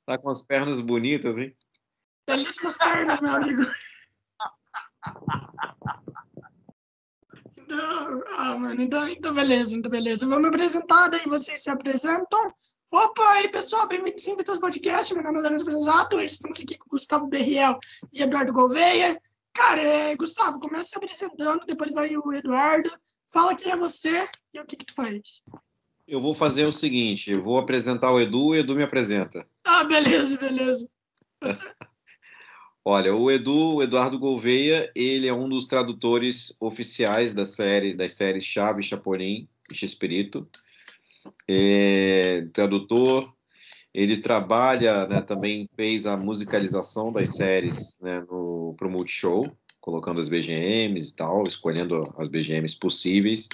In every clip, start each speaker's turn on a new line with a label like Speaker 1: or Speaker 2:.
Speaker 1: Tá com as pernas bonitas, hein?
Speaker 2: Belíssimas pernas, meu amigo. Mano, então beleza. Vamos me apresentar, daí vocês se apresentam. Opa, aí pessoal, bem-vindos ao Vitor Podcast. Meu nome é Leandro Franzato. Estamos aqui com o Gustavo Berriel e Eduardo Gouveia. Cara, Gustavo, começa se apresentando, depois vai o Eduardo. Fala quem é você e o que tu faz.
Speaker 1: Eu vou fazer o seguinte, eu vou apresentar o Edu e o Edu me apresenta.
Speaker 2: Beleza.
Speaker 1: Olha, o Eduardo Gouveia, ele é um dos tradutores oficiais das séries Chaves, Chapolin e Chespirito. Tradutor, ele trabalha, né, também fez a musicalização das séries, né, pro Multishow, colocando as BGMs e tal, escolhendo as BGMs possíveis.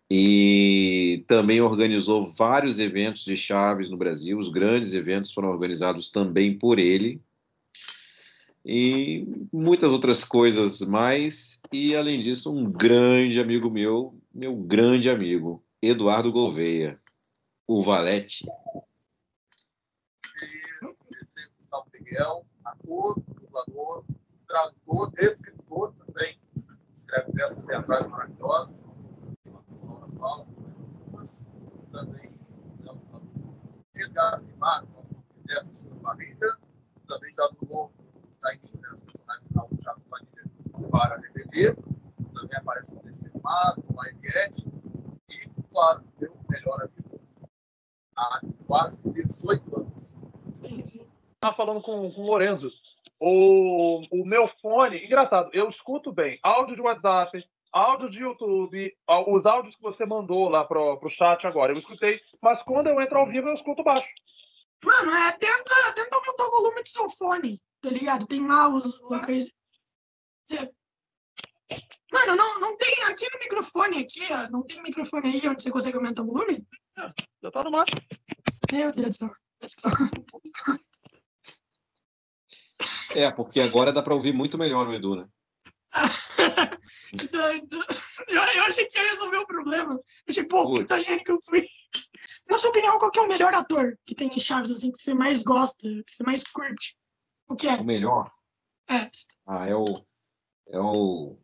Speaker 1: E também organizou vários eventos de Chaves no Brasil. Os grandes eventos foram organizados também por ele. E muitas outras coisas mais. E, além disso, um grande amigo meu grande amigo, Eduardo Gouveia, o Valete.
Speaker 3: Esse é Gustavo Miguel, ator, dublador, tradutor, escritor também. Escreve peças teatrais maravilhosas. Também Edgar Rimac, nosso arquiteto da barriga, também já atuou em Minas, personagem do Thiago Padilha para DVD, também aparece no desenho animado, no live action, e, claro, meu melhor amigo há quase 18 anos.
Speaker 4: Estava falando com o Lorenzo. O meu fone, engraçado, eu escuto bem áudio de WhatsApp, áudio de YouTube, os áudios que você mandou lá pro chat agora, eu escutei, mas quando eu entro ao vivo eu escuto baixo.
Speaker 2: Mano, tenta aumentar o volume do seu fone, tá ligado? Tem lá os locais. Mano, não tem aqui no microfone, aqui, ó, não tem microfone aí onde você consegue aumentar o volume?
Speaker 4: Já tá no máximo.
Speaker 2: Meu Deus do céu.
Speaker 1: Porque agora dá para ouvir muito melhor o Edu, né?
Speaker 2: Eu achei que ia resolver o problema. Eu achei, puta gente que eu fui. Na sua opinião, qual que é o melhor ator que tem em Chaves, assim, que você mais gosta, que você mais curte? O que é?
Speaker 1: O melhor? É o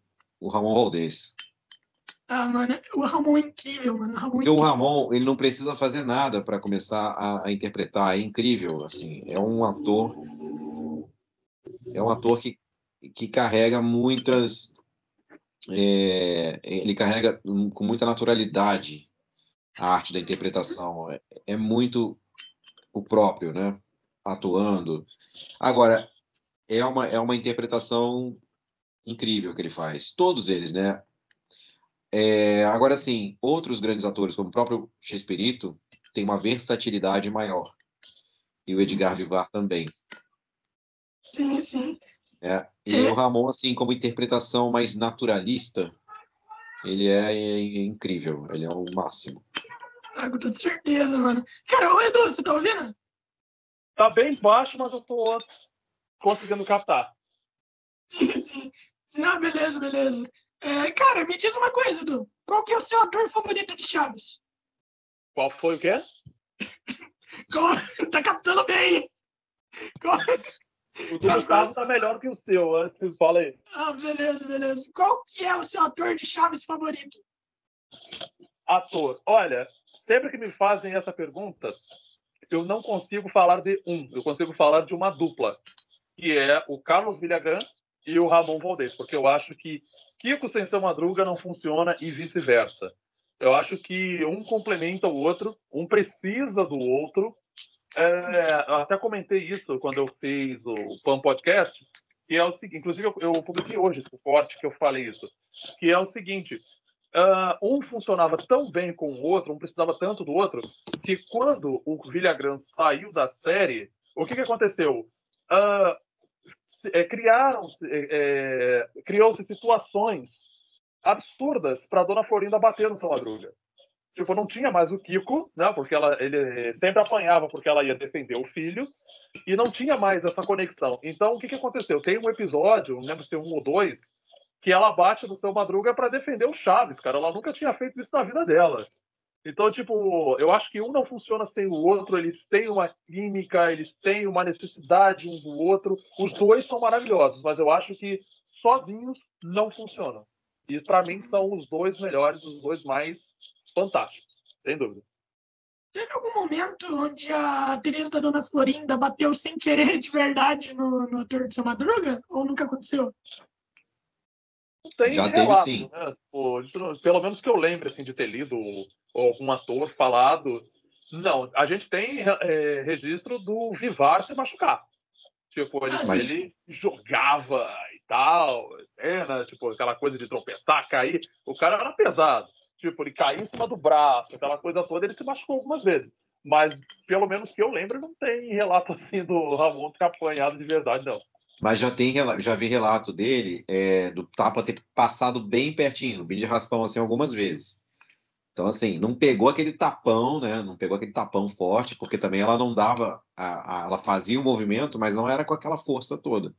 Speaker 1: Ramon Valdez.
Speaker 2: Mano, o Ramon é incrível, mano.
Speaker 1: Porque o Ramon, ele não precisa fazer nada para começar a interpretar. É incrível, assim. É um ator que carrega muitas... ele carrega com muita naturalidade a arte da interpretação. É muito o próprio, né? Atuando. Agora, é uma interpretação incrível que ele faz. Todos eles, né? Agora, sim, outros grandes atores, como o próprio Chespirito, têm uma versatilidade maior. E o Edgar Vivar também.
Speaker 2: Sim.
Speaker 1: E o Ramon, assim, como interpretação mais naturalista, ele é incrível. Ele é o máximo.
Speaker 2: Com toda certeza, mano. Cara, ô Edu, você tá ouvindo?
Speaker 4: Tá bem baixo, mas eu tô conseguindo captar.
Speaker 2: Sim. Não, beleza. Cara, me diz uma coisa, Edu. Qual que é o seu ator favorito de Chaves?
Speaker 4: Qual foi o quê?
Speaker 2: Tá captando bem.
Speaker 4: O do Gustavo tá melhor que o seu, antes fala aí.
Speaker 2: Beleza. Qual que é o seu ator de Chaves favorito?
Speaker 4: Ator. Olha, sempre que me fazem essa pergunta, eu não consigo falar de um, eu consigo falar de uma dupla, que é o Carlos Villagrán e o Ramon Valdez, porque eu acho que Kiko sem seu Madruga não funciona e vice-versa. Eu acho que um complementa o outro, um precisa do outro. Eu até comentei isso quando eu fiz o Pan Podcast, que é o seguinte, inclusive eu publiquei hoje esse corte que eu falei isso, que é o seguinte, um funcionava tão bem com o outro, um precisava tanto do outro, que quando o Villagrán saiu da série, o que aconteceu? Criou-se situações absurdas para a Dona Florinda bater no seu Madruga. Tipo, não tinha mais o Kiko, né? Porque ele sempre apanhava porque ela ia defender o filho, e não tinha mais essa conexão. Então, o que aconteceu? Tem um episódio, não lembro se é 1 ou 2, que ela bate no seu Madruga para defender o Chaves, cara. Ela nunca tinha feito isso na vida dela. Então, tipo, eu acho que um não funciona sem o outro, eles têm uma química, eles têm uma necessidade um do outro. Os dois são maravilhosos, mas eu acho que sozinhos não funcionam. E para mim são os dois melhores, os dois mais fantásticos, sem dúvida.
Speaker 2: Teve algum momento onde a atriz da Dona Florinda bateu sem querer de verdade no ator de Seu Madruga? Ou nunca aconteceu?
Speaker 4: Não tem
Speaker 1: Já teve,
Speaker 4: relato,
Speaker 1: sim.
Speaker 4: né? Pô, pelo menos que eu lembre assim, de ter lido ou algum ator falado. Não, a gente tem registro do Vivar se machucar. Tipo,
Speaker 1: Mas
Speaker 4: ele jogava e tal, cena, tipo, aquela coisa de tropeçar, cair. O cara era pesado. Tipo, ele caía em cima do braço, aquela coisa toda, ele se machucou algumas vezes. Mas, pelo menos que eu lembro, não tem relato assim do Ramon ter apanhado de verdade, não.
Speaker 1: Mas já vi relato dele do tapa ter passado bem pertinho, bem de raspão assim algumas vezes. Então assim, não pegou aquele tapão, né? Não pegou aquele tapão forte, porque também ela não dava, ela fazia o movimento, mas não era com aquela força toda.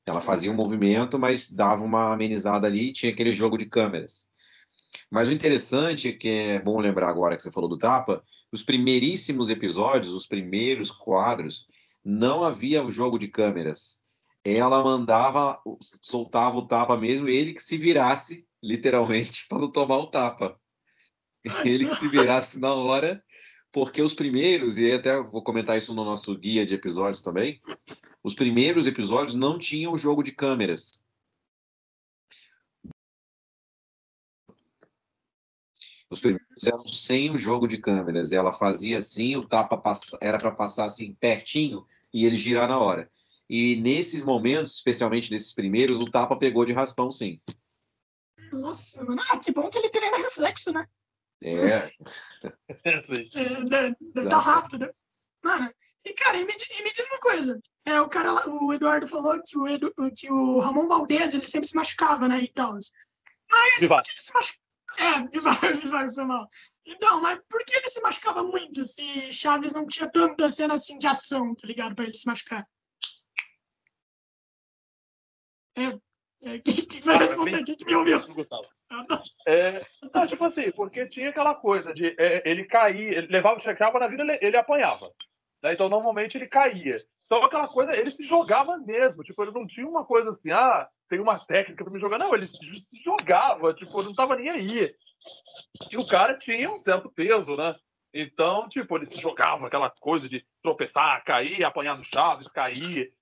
Speaker 1: Ela fazia um movimento, mas dava uma amenizada ali e tinha aquele jogo de câmeras. Mas o interessante, que é bom lembrar agora que você falou do tapa, os primeiríssimos episódios, os primeiros quadros, não havia o jogo de câmeras. Ela mandava, soltava o tapa mesmo, ele que se virasse, literalmente, para não tomar o tapa. Ele que se virasse na hora, porque os primeiros, e até vou comentar isso no nosso guia de episódios também, os primeiros episódios não tinham o jogo de câmeras. Os primeiros eram sem o jogo de câmeras. Ela fazia assim, o tapa era para passar assim pertinho e ele girar na hora. E nesses momentos, especialmente nesses primeiros, o tapa pegou de raspão, sim.
Speaker 2: Nossa, mano. Que bom que ele treina reflexo, né?
Speaker 1: É,
Speaker 4: Sim.
Speaker 2: Deve tá rápido, né? Mano, e cara, e me diz uma coisa. O cara lá, o Eduardo falou que o Ramon Valdez, ele sempre se machucava, né, e tal. Mas por
Speaker 4: Vivar.
Speaker 2: que ele se machucava? Vivar foi mal. Então, mas por que ele se machucava muito se Chaves não tinha tanta cena assim de ação, tá ligado? Pra ele se machucar? Quem vai responder? Quem que me ouviu?
Speaker 4: Gustavo. Não, tipo assim, porque tinha aquela coisa de ele cair, ele levava, chegava na vida, ele apanhava. Né? Então, normalmente, ele caía. Então, aquela coisa, ele se jogava mesmo. Tipo, ele não tinha uma coisa assim, tem uma técnica pra me jogar. Não, ele se jogava, tipo, ele não tava nem aí. E o cara tinha um certo peso, né? Então, tipo, ele se jogava aquela coisa de tropeçar, cair, apanhar no Chaves, cair.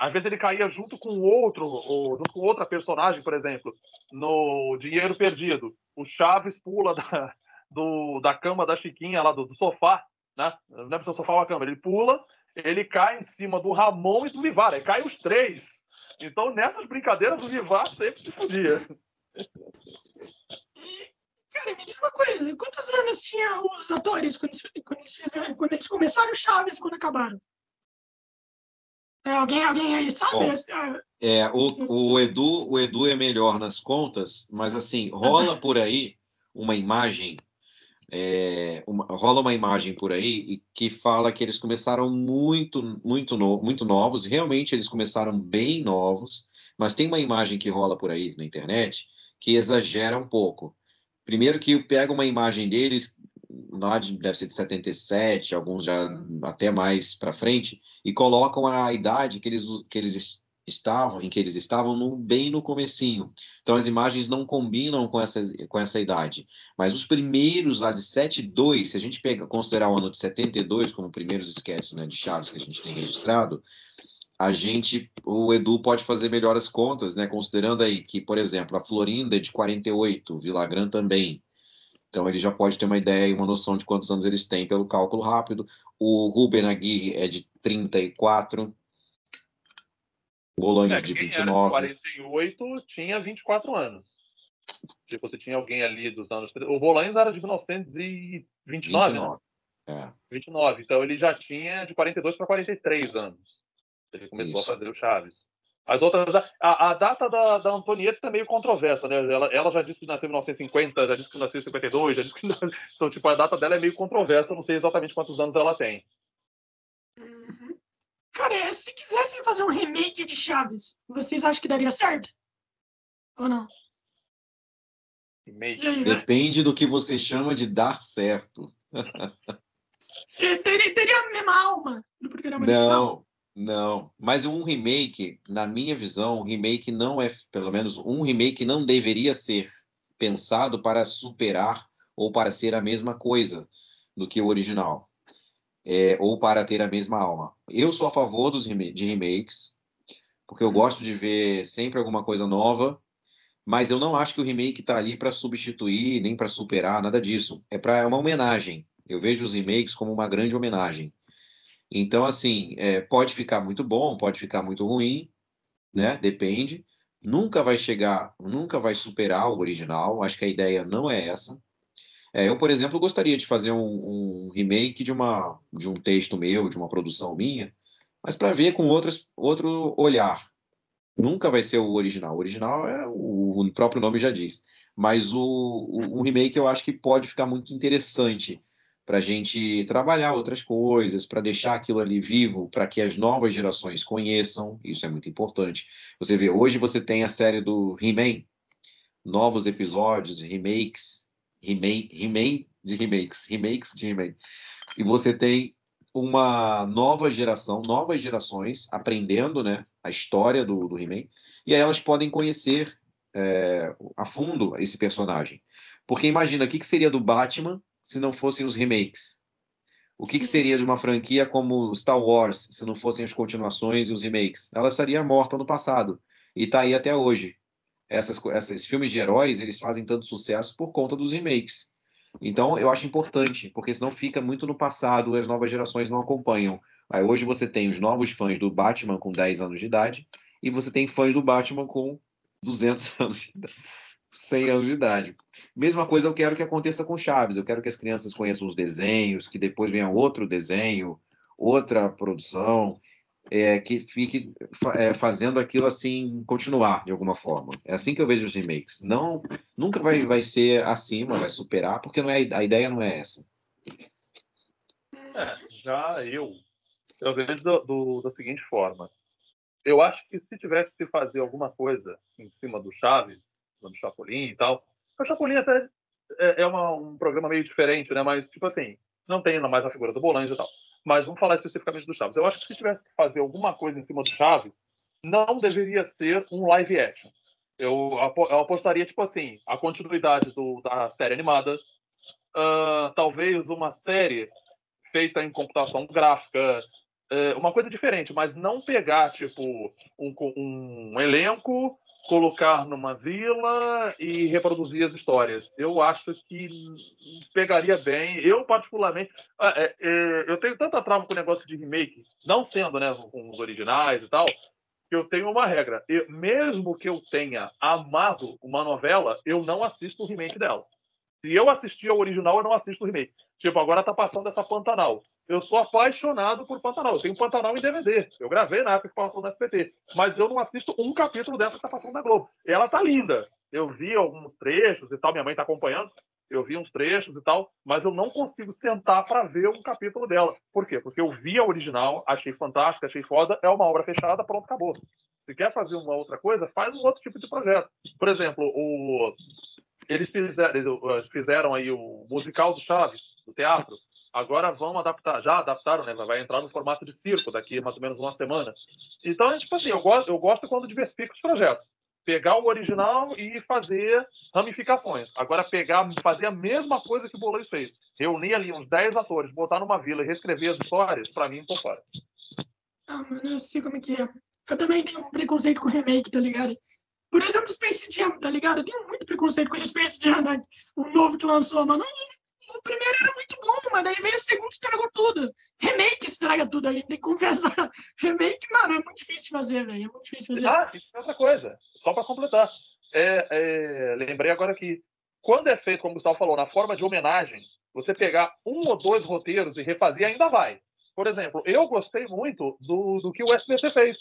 Speaker 4: Às vezes ele caía junto com outro, ou junto com outra personagem, por exemplo, no Dinheiro Perdido. O Chaves pula da cama da Chiquinha, lá do sofá, né? Não lembro se é o sofá ou a cama. Ele pula, ele cai em cima do Ramon e do Vivar. Aí cai os três. Então, nessas brincadeiras, o Vivar sempre se podia.
Speaker 2: Cara, me diz uma coisa, quantos anos tinha os atores quando eles começaram Chaves e quando acabaram? Alguém aí sabe?
Speaker 1: Bom, o Edu é melhor nas contas, mas assim, rola por aí uma imagem, rola uma imagem por aí que fala que eles começaram muito novos, realmente eles começaram bem novos, mas tem uma imagem que rola por aí na internet que exagera um pouco. Primeiro que pega uma imagem deles, deve ser de 77, alguns já até mais para frente, e colocam a idade em que eles estavam bem no comecinho. Então as imagens não combinam com essa idade. Mas os primeiros lá de 72, se a gente considerar o ano de 72 como primeiros sketches, né, de Chaves que a gente tem registrado, o Edu pode fazer melhor as contas, né? Considerando aí que, por exemplo, a Florinda é de 48, o Villagrán também. Então ele já pode ter uma ideia e uma noção de quantos anos eles têm pelo cálculo rápido. O Ruben Aguirre é de 34, o Bolanhos de
Speaker 4: Quem era de
Speaker 1: 29.
Speaker 4: 48 tinha 24 anos. Tipo, você tinha alguém ali dos anos... O Bolanhos era de 1929,
Speaker 1: 29.
Speaker 4: né? 29. Então ele já tinha de 42 para 43 anos. Ele começou
Speaker 1: Isso.
Speaker 4: a fazer o Chaves. As outras... A data da Antonieta é meio controversa, né? Ela já disse que nasceu em 1950, já disse que nasceu em 52, já disse que... Então, tipo, a data dela é meio controversa. Eu não sei exatamente quantos anos ela tem.
Speaker 2: Uhum. Cara, se quisessem fazer um remake de Chaves, vocês acham que daria certo? Ou não?
Speaker 4: Remake.
Speaker 2: E aí,
Speaker 1: Depende do que você chama de dar certo.
Speaker 2: teria a mesma alma do programa original?
Speaker 1: Não. Mas um remake, na minha visão, um remake não é, pelo menos um remake não deveria ser pensado para superar ou para ser a mesma coisa do que o original, ou para ter a mesma alma. Eu sou a favor de remakes, porque eu gosto de ver sempre alguma coisa nova, mas eu não acho que o remake está ali para substituir, nem para superar, nada disso. É uma homenagem. Eu vejo os remakes como uma grande homenagem. Então, assim, pode ficar muito bom, pode ficar muito ruim, né? Depende. Nunca vai chegar, nunca vai superar o original. Acho que a ideia não é essa. Eu, por exemplo, gostaria de fazer um remake de um texto meu, de uma produção minha, mas para ver com outro olhar. Nunca vai ser o original. O original o próprio nome já diz. Mas um remake eu acho que pode ficar muito interessante para a gente trabalhar outras coisas, para deixar aquilo ali vivo, para que as novas gerações conheçam. Isso é muito importante. Você vê, hoje você tem a série do He-Man, novos episódios, remakes, remakes de He-Man. E você tem uma nova geração, novas gerações aprendendo, né, a história do He-Man, e aí elas podem conhecer a fundo esse personagem. Porque imagina, o que seria do Batman se não fossem os remakes? O que seria de uma franquia como Star Wars se não fossem as continuações e os remakes? Ela estaria morta no passado e está aí até hoje. Esses filmes de heróis, eles fazem tanto sucesso por conta dos remakes. Então, eu acho importante, porque senão fica muito no passado e as novas gerações não acompanham. Aí, hoje você tem os novos fãs do Batman com 10 anos de idade e você tem fãs do Batman com 200 anos de idade, 100 anos de idade. Mesma coisa eu quero que aconteça com Chaves. Eu quero que as crianças conheçam os desenhos, que depois venha outro desenho, outra produção, que fique fazendo aquilo assim continuar de alguma forma. É assim que eu vejo os remakes. Não, nunca vai ser acima, vai superar, porque não é, a ideia não é essa.
Speaker 4: Já eu vejo da seguinte forma. Eu acho que se tivesse que se fazer alguma coisa em cima do Chaves, do Chapolin e tal, o Chapolin até um programa meio diferente, né? Mas, tipo assim, não tem ainda mais a figura do Bolanhos e tal. Mas vamos falar especificamente do Chaves. Eu acho que se tivesse que fazer alguma coisa em cima do Chaves, não deveria ser um live action. Eu apostaria, tipo assim, a continuidade da série animada, talvez uma série feita em computação gráfica, uma coisa diferente, mas não pegar, tipo, um elenco, colocar numa vila e reproduzir as histórias. Eu acho que pegaria bem. Eu, particularmente, eu tenho tanta trava com o negócio de remake, não sendo, né, com os originais e tal, que eu tenho uma regra. Mesmo que eu tenha amado uma novela, eu não assisto o remake dela. Se eu assistir ao original, eu não assisto o remake. Tipo, agora tá passando essa Pantanal. Eu sou apaixonado por Pantanal. Eu tenho Pantanal em DVD. Eu gravei na época que passou no SBT. Mas eu não assisto um capítulo dessa que tá passando na Globo. Ela tá linda. Eu vi alguns trechos e tal. Minha mãe tá acompanhando. Eu vi uns trechos e tal. Mas eu não consigo sentar para ver um capítulo dela. Por quê? Porque eu vi a original, achei fantástica, achei foda. É uma obra fechada, pronto, acabou. Se quer fazer uma outra coisa, faz um outro tipo de projeto. Por exemplo, eles fizeram aí o musical do Chaves, do teatro. Agora vão adaptar, já adaptaram, né? Vai entrar no formato de circo daqui mais ou menos uma semana. Então, tipo assim, eu gosto quando diversifica os projetos. Pegar o original e fazer ramificações. Agora fazer a mesma coisa que o Bolanhos fez. Reunir ali uns 10 atores, botar numa vila e reescrever as histórias, pra mim, tô fora.
Speaker 2: Mano, eu sei como é que é. Eu também tenho um preconceito com remake, tá ligado? Por exemplo, Space Jam, tá ligado? Eu tenho muito preconceito com esse Space Jam, né? O novo que lançou, mano. O primeiro era muito bom, mas daí veio o segundo e estragou tudo. Remake estraga tudo ali, tem que confessar. Remake, mano, é muito difícil de fazer, velho. É muito difícil de fazer.
Speaker 4: Isso é outra coisa. Só para completar. Lembrei agora que quando é feito, como o Gustavo falou, na forma de homenagem, você pegar um ou dois roteiros e refazer ainda vai. Por exemplo, eu gostei muito do que o SBT fez.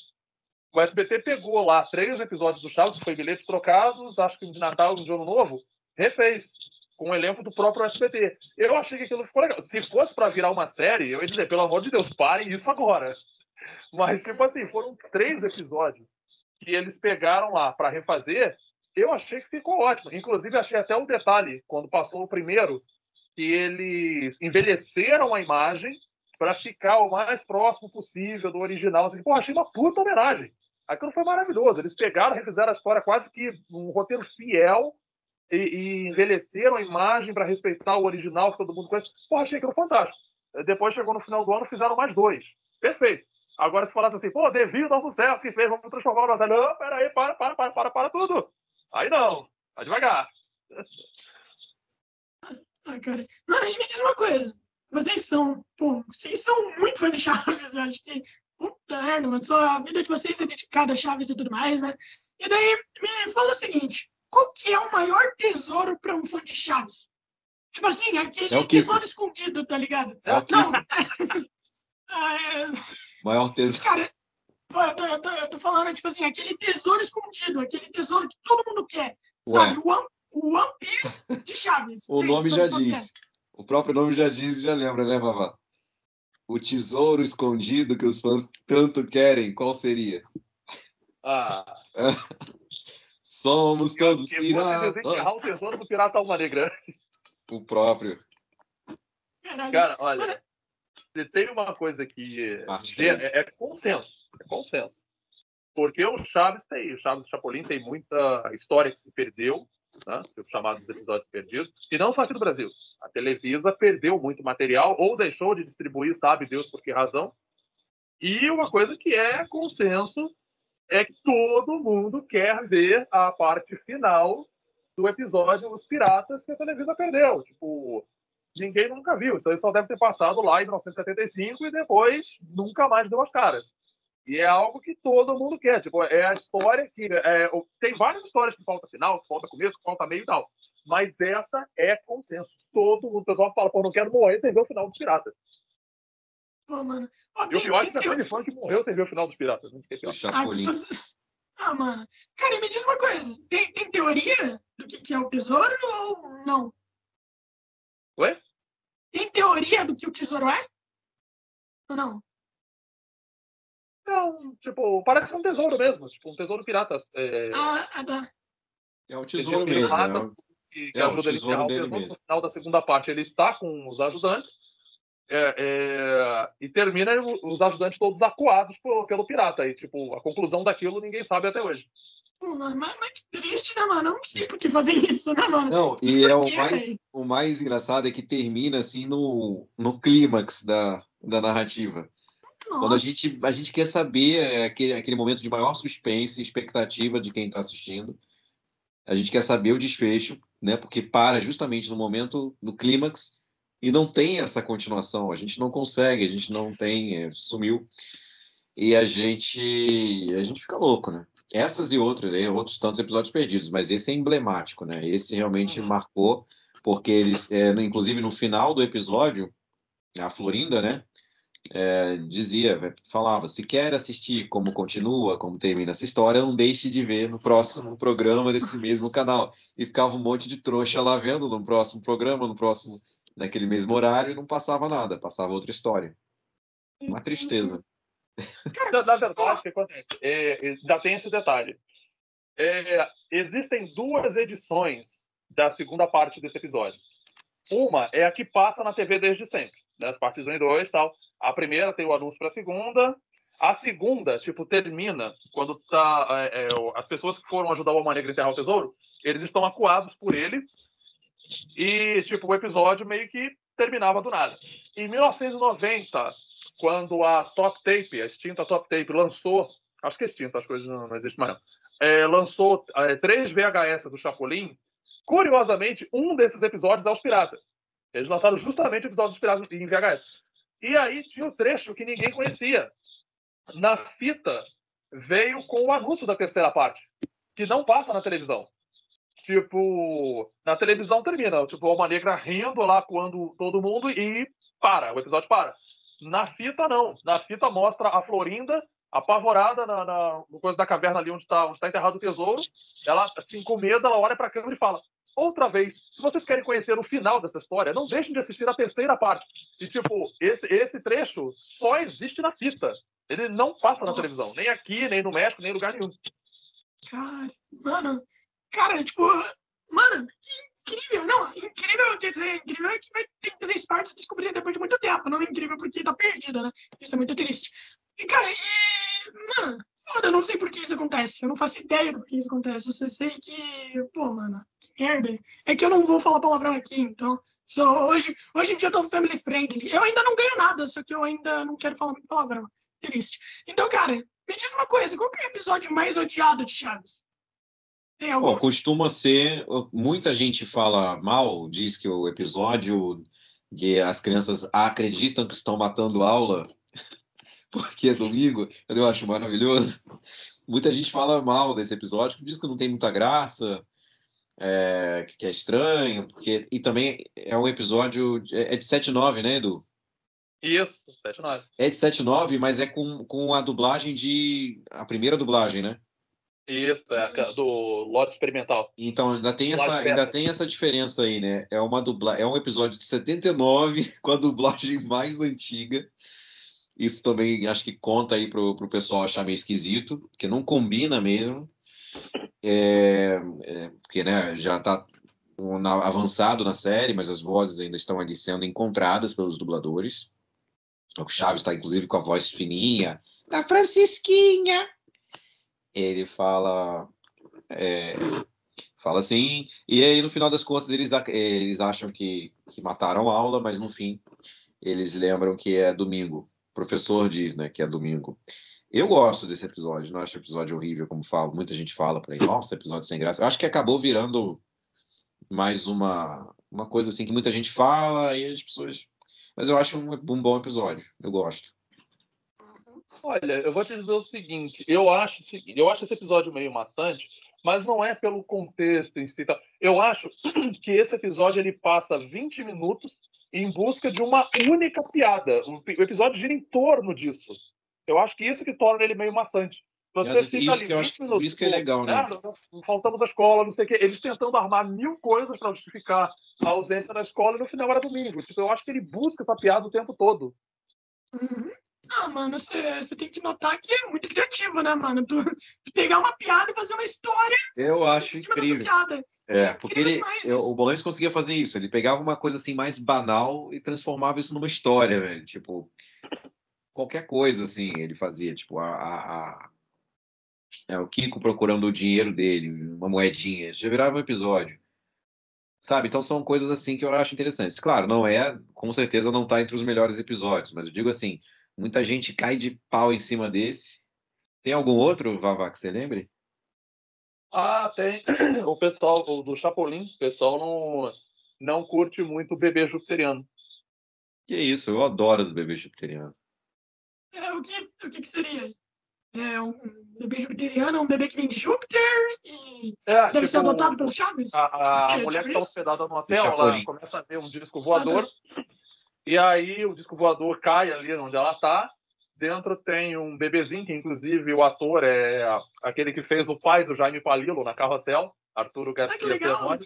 Speaker 4: O SBT pegou lá 3 episódios do Chaves, que foi Bilhetes Trocados, acho que um de Natal e um de Ano Novo, refez com o elenco do próprio SBT. Eu achei que aquilo ficou legal. Se fosse para virar uma série, eu ia dizer, pelo amor de Deus, parem isso agora. Mas, tipo assim, foram 3 episódios que eles pegaram lá para refazer, eu achei que ficou ótimo. Inclusive, achei até um detalhe, quando passou o primeiro, que eles envelheceram a imagem para ficar o mais próximo possível do original. Assim, pô, achei uma puta homenagem. Aquilo foi maravilhoso. Eles pegaram, refizeram a história quase que um roteiro fiel e envelheceram a imagem para respeitar o original que todo mundo conhece. Pô, achei aquilo fantástico. Depois chegou no final do ano, fizeram mais 2. Perfeito. Agora, se falasse assim, pô, devido ao sucesso que fez, vamos transformar o série. Não, peraí, para tudo. Aí não. Vai devagar.
Speaker 2: Cara. Mano, aí me diz uma coisa. Vocês são muito fãs de Chaves, eu acho que. Puta merda, mano. Só a vida de vocês é dedicada a Chaves e tudo mais, né? E daí, me fala o seguinte: qual que é o maior tesouro pra um fã de Chaves? Tipo assim, aquele tesouro escondido, tá ligado?
Speaker 1: É o Kiko.
Speaker 2: Não.
Speaker 1: Maior tesouro.
Speaker 2: Cara, eu tô falando, tipo assim, aquele tesouro escondido, aquele tesouro que todo mundo quer. Sabe? O One Piece de Chaves.
Speaker 1: O nome já diz. O próprio nome já diz e já lembra, né, Vavá? O tesouro escondido que os fãs tanto querem, qual seria? Somos todos piratas.
Speaker 4: Enterrar o tesouro do Pirata Alma Negra.
Speaker 1: O próprio.
Speaker 2: Caralho.
Speaker 4: Cara, olha, se tem uma coisa que é consenso. É consenso. Porque o Chaves e Chapolin tem muita história que se perdeu, né? Os chamados episódios perdidos. E não só aqui no Brasil. A Televisa perdeu muito material ou deixou de distribuir, sabe Deus por que razão. E uma coisa que é consenso é que todo mundo quer ver a parte final do episódio Os Piratas que a Televisa perdeu. Tipo, ninguém nunca viu. Isso aí só deve ter passado lá em 1975 e depois nunca mais deu as caras. E é algo que todo mundo quer. Tipo, é a história que... tem várias histórias que falta final, que falta começo, que falta meio e tal. Mas essa é consenso. Todo mundo, o pessoal fala, pô, não quero morrer sem ver o final dos Piratas.
Speaker 2: Pô, mano.
Speaker 4: E o pior é que teve fã que morreu sem ver o final dos Piratas. Não sei o
Speaker 1: Chapolin.
Speaker 2: Mano. Cara, me diz uma coisa. Tem teoria do que é o tesouro ou não?
Speaker 4: Oi?
Speaker 2: Tem teoria do que o tesouro é? Ou não?
Speaker 4: Não, tipo, parece um tesouro mesmo. Tipo, um tesouro pirata.
Speaker 2: Tá.
Speaker 1: É o tesouro mesmo.
Speaker 4: Que ajuda ele a enterrar o tesouro
Speaker 1: mesmo.
Speaker 4: no final da segunda parte. Ele está com os ajudantes e termina os ajudantes todos acuados pelo pirata. E, tipo, a conclusão daquilo ninguém sabe até hoje.
Speaker 2: Pô, mano, mas que triste, né, mano? Eu não sei por que fazer isso, né, mano?
Speaker 1: Não, e o mais engraçado é que termina assim no clímax da narrativa.
Speaker 2: Nossa.
Speaker 1: Quando a gente quer saber aquele momento de maior suspense e expectativa de quem está assistindo, a gente quer saber o desfecho, né? Porque para justamente no momento, no clímax, e não tem essa continuação. A gente não consegue, a gente não tem, sumiu. E a gente fica louco, né? Essas e outros tantos episódios perdidos, mas esse é emblemático, né? Esse realmente marcou, porque eles, inclusive no final do episódio, a Florinda, né? Falava, se quer assistir como continua, como termina essa história, não deixe de ver no próximo programa desse mesmo canal. E ficava um monte de trouxa lá vendo no próximo programa, naquele mesmo horário, e não passava nada, passava outra história. Uma tristeza.
Speaker 4: Na verdade, o que acontece? Já tem esse detalhe. Existem 2 edições da segunda parte desse episódio. Uma é a que passa na TV desde sempre, né? As partes 1 e 2 e tal. A primeira tem o anúncio para a segunda. A segunda, tipo, termina quando tá as pessoas que foram ajudar o Alma Negra a enterrar o tesouro, eles estão acuados por ele e, tipo, o episódio meio que terminava do nada. Em 1990, quando a Top Tape, a extinta Top Tape, lançou, acho que é extinta, as coisas não existem mais não, lançou 3 VHS do Chapolin, curiosamente, um desses episódios é Os Piratas. Eles lançaram justamente o episódio dos Piratas em VHS. E aí tinha o trecho que ninguém conhecia. Na fita, veio com o anúncio da terceira parte, que não passa na televisão. Tipo, na televisão termina, tipo, Alma Negra rindo lá quando todo mundo e o episódio para. Na fita, não. Na fita mostra a Florinda apavorada no coisa da caverna ali onde está enterrado o tesouro. Ela, assim, com medo, ela olha para a câmera e fala: outra vez, se vocês querem conhecer o final dessa história, não deixem de assistir a terceira parte. E, tipo, esse trecho só existe na fita. Ele não passa na televisão. Nem aqui, nem no México, nem em lugar nenhum.
Speaker 2: Cara, mano, Cara, tipo, mano, que incrível. Não, incrível, quer dizer, incrível é que vai ter 3 partes descobrindo depois de muito tempo. Não é incrível porque tá perdida, né? Isso é muito triste. E, cara, mano, foda, eu não sei por que isso acontece. Eu não faço ideia do que isso acontece. Eu só sei que, pô, mano, que merda. É que eu não vou falar palavrão aqui, então. Hoje em dia eu tô family friendly. Eu ainda não ganho nada, só que eu ainda não quero falar muito palavrão. Triste. Então, cara, me diz uma coisa, qual que é o episódio mais odiado de Chaves? Tem algum?
Speaker 1: Pô, costuma ser. Muita gente fala mal, diz que o episódio que as crianças acreditam que estão matando aula porque é domingo, mas eu acho maravilhoso. Muita gente fala mal desse episódio, diz que não tem muita graça, que é estranho, porque e também é um episódio é de 7/9, né, Edu?
Speaker 4: Isso, 7/9.
Speaker 1: É de 7/9, mas é com a dublagem a primeira dublagem, né?
Speaker 4: Isso, do lote experimental.
Speaker 1: Então ainda tem essa diferença aí, né? É um episódio de 79 com a dublagem mais antiga. Isso também acho que conta aí pro pessoal achar meio esquisito, porque não combina mesmo. Porque, né, já está avançado na série, mas as vozes ainda estão ali sendo encontradas pelos dubladores. O Chaves está, inclusive, com a voz fininha. Da Francisquinha! Ele fala assim, e aí no final das contas eles acham que mataram a aula, mas no fim eles lembram que é domingo. O professor diz, né, que é domingo. Eu gosto desse episódio, não acho o episódio horrível, como fala, muita gente fala por aí, nossa, episódio sem graça. Eu acho que acabou virando mais uma coisa assim que muita gente fala e as pessoas. Mas eu acho um bom episódio, eu gosto.
Speaker 4: Olha, eu vou te dizer o seguinte, eu acho esse episódio meio maçante, mas não é pelo contexto em si. Tá? Eu acho que esse episódio ele passa 20 minutos em busca de uma única piada. O episódio gira em torno disso. Eu acho que isso que torna ele meio maçante. Você fica ali 20 minutos.
Speaker 1: Isso que é legal, né?
Speaker 4: Faltamos a escola, não sei o quê. Eles tentando armar 1000 coisas para justificar a ausência da escola e no final era domingo. Tipo, eu acho que ele busca essa piada o tempo todo.
Speaker 2: Uhum. Ah, mano, você tem que notar que é muito criativo, né, mano? Tu pegar uma piada e fazer uma história
Speaker 1: eu acho
Speaker 2: em cima
Speaker 1: incrível.
Speaker 2: dessa piada.
Speaker 1: Porque o Bolaños conseguia fazer isso. Ele pegava uma coisa assim mais banal e transformava isso numa história, velho. Tipo, qualquer coisa assim ele fazia. Tipo, o Kiko procurando o dinheiro dele, uma moedinha. Já virava um episódio. Sabe? Então são coisas assim que eu acho interessantes. Claro, com certeza não está entre os melhores episódios, mas eu digo assim, muita gente cai de pau em cima desse. Tem algum outro, Vavá, que você lembre?
Speaker 4: Ah, tem. O pessoal do Chapolin, o pessoal não curte muito o bebê jupiteriano.
Speaker 1: Que isso, eu adoro do bebê jupiteriano.
Speaker 2: O que seria? É um bebê jupiteriano, um bebê que vem de Júpiter e deve ser adotado pelo Chaves?
Speaker 4: A mulher que está hospedada no hotel, ela começa a ver um disco voador, e aí o disco voador cai ali onde ela está. Dentro tem um bebezinho, que inclusive o ator é aquele que fez o pai do Jaime Palilo na Carrossel, Arturo Garcia Pernoni.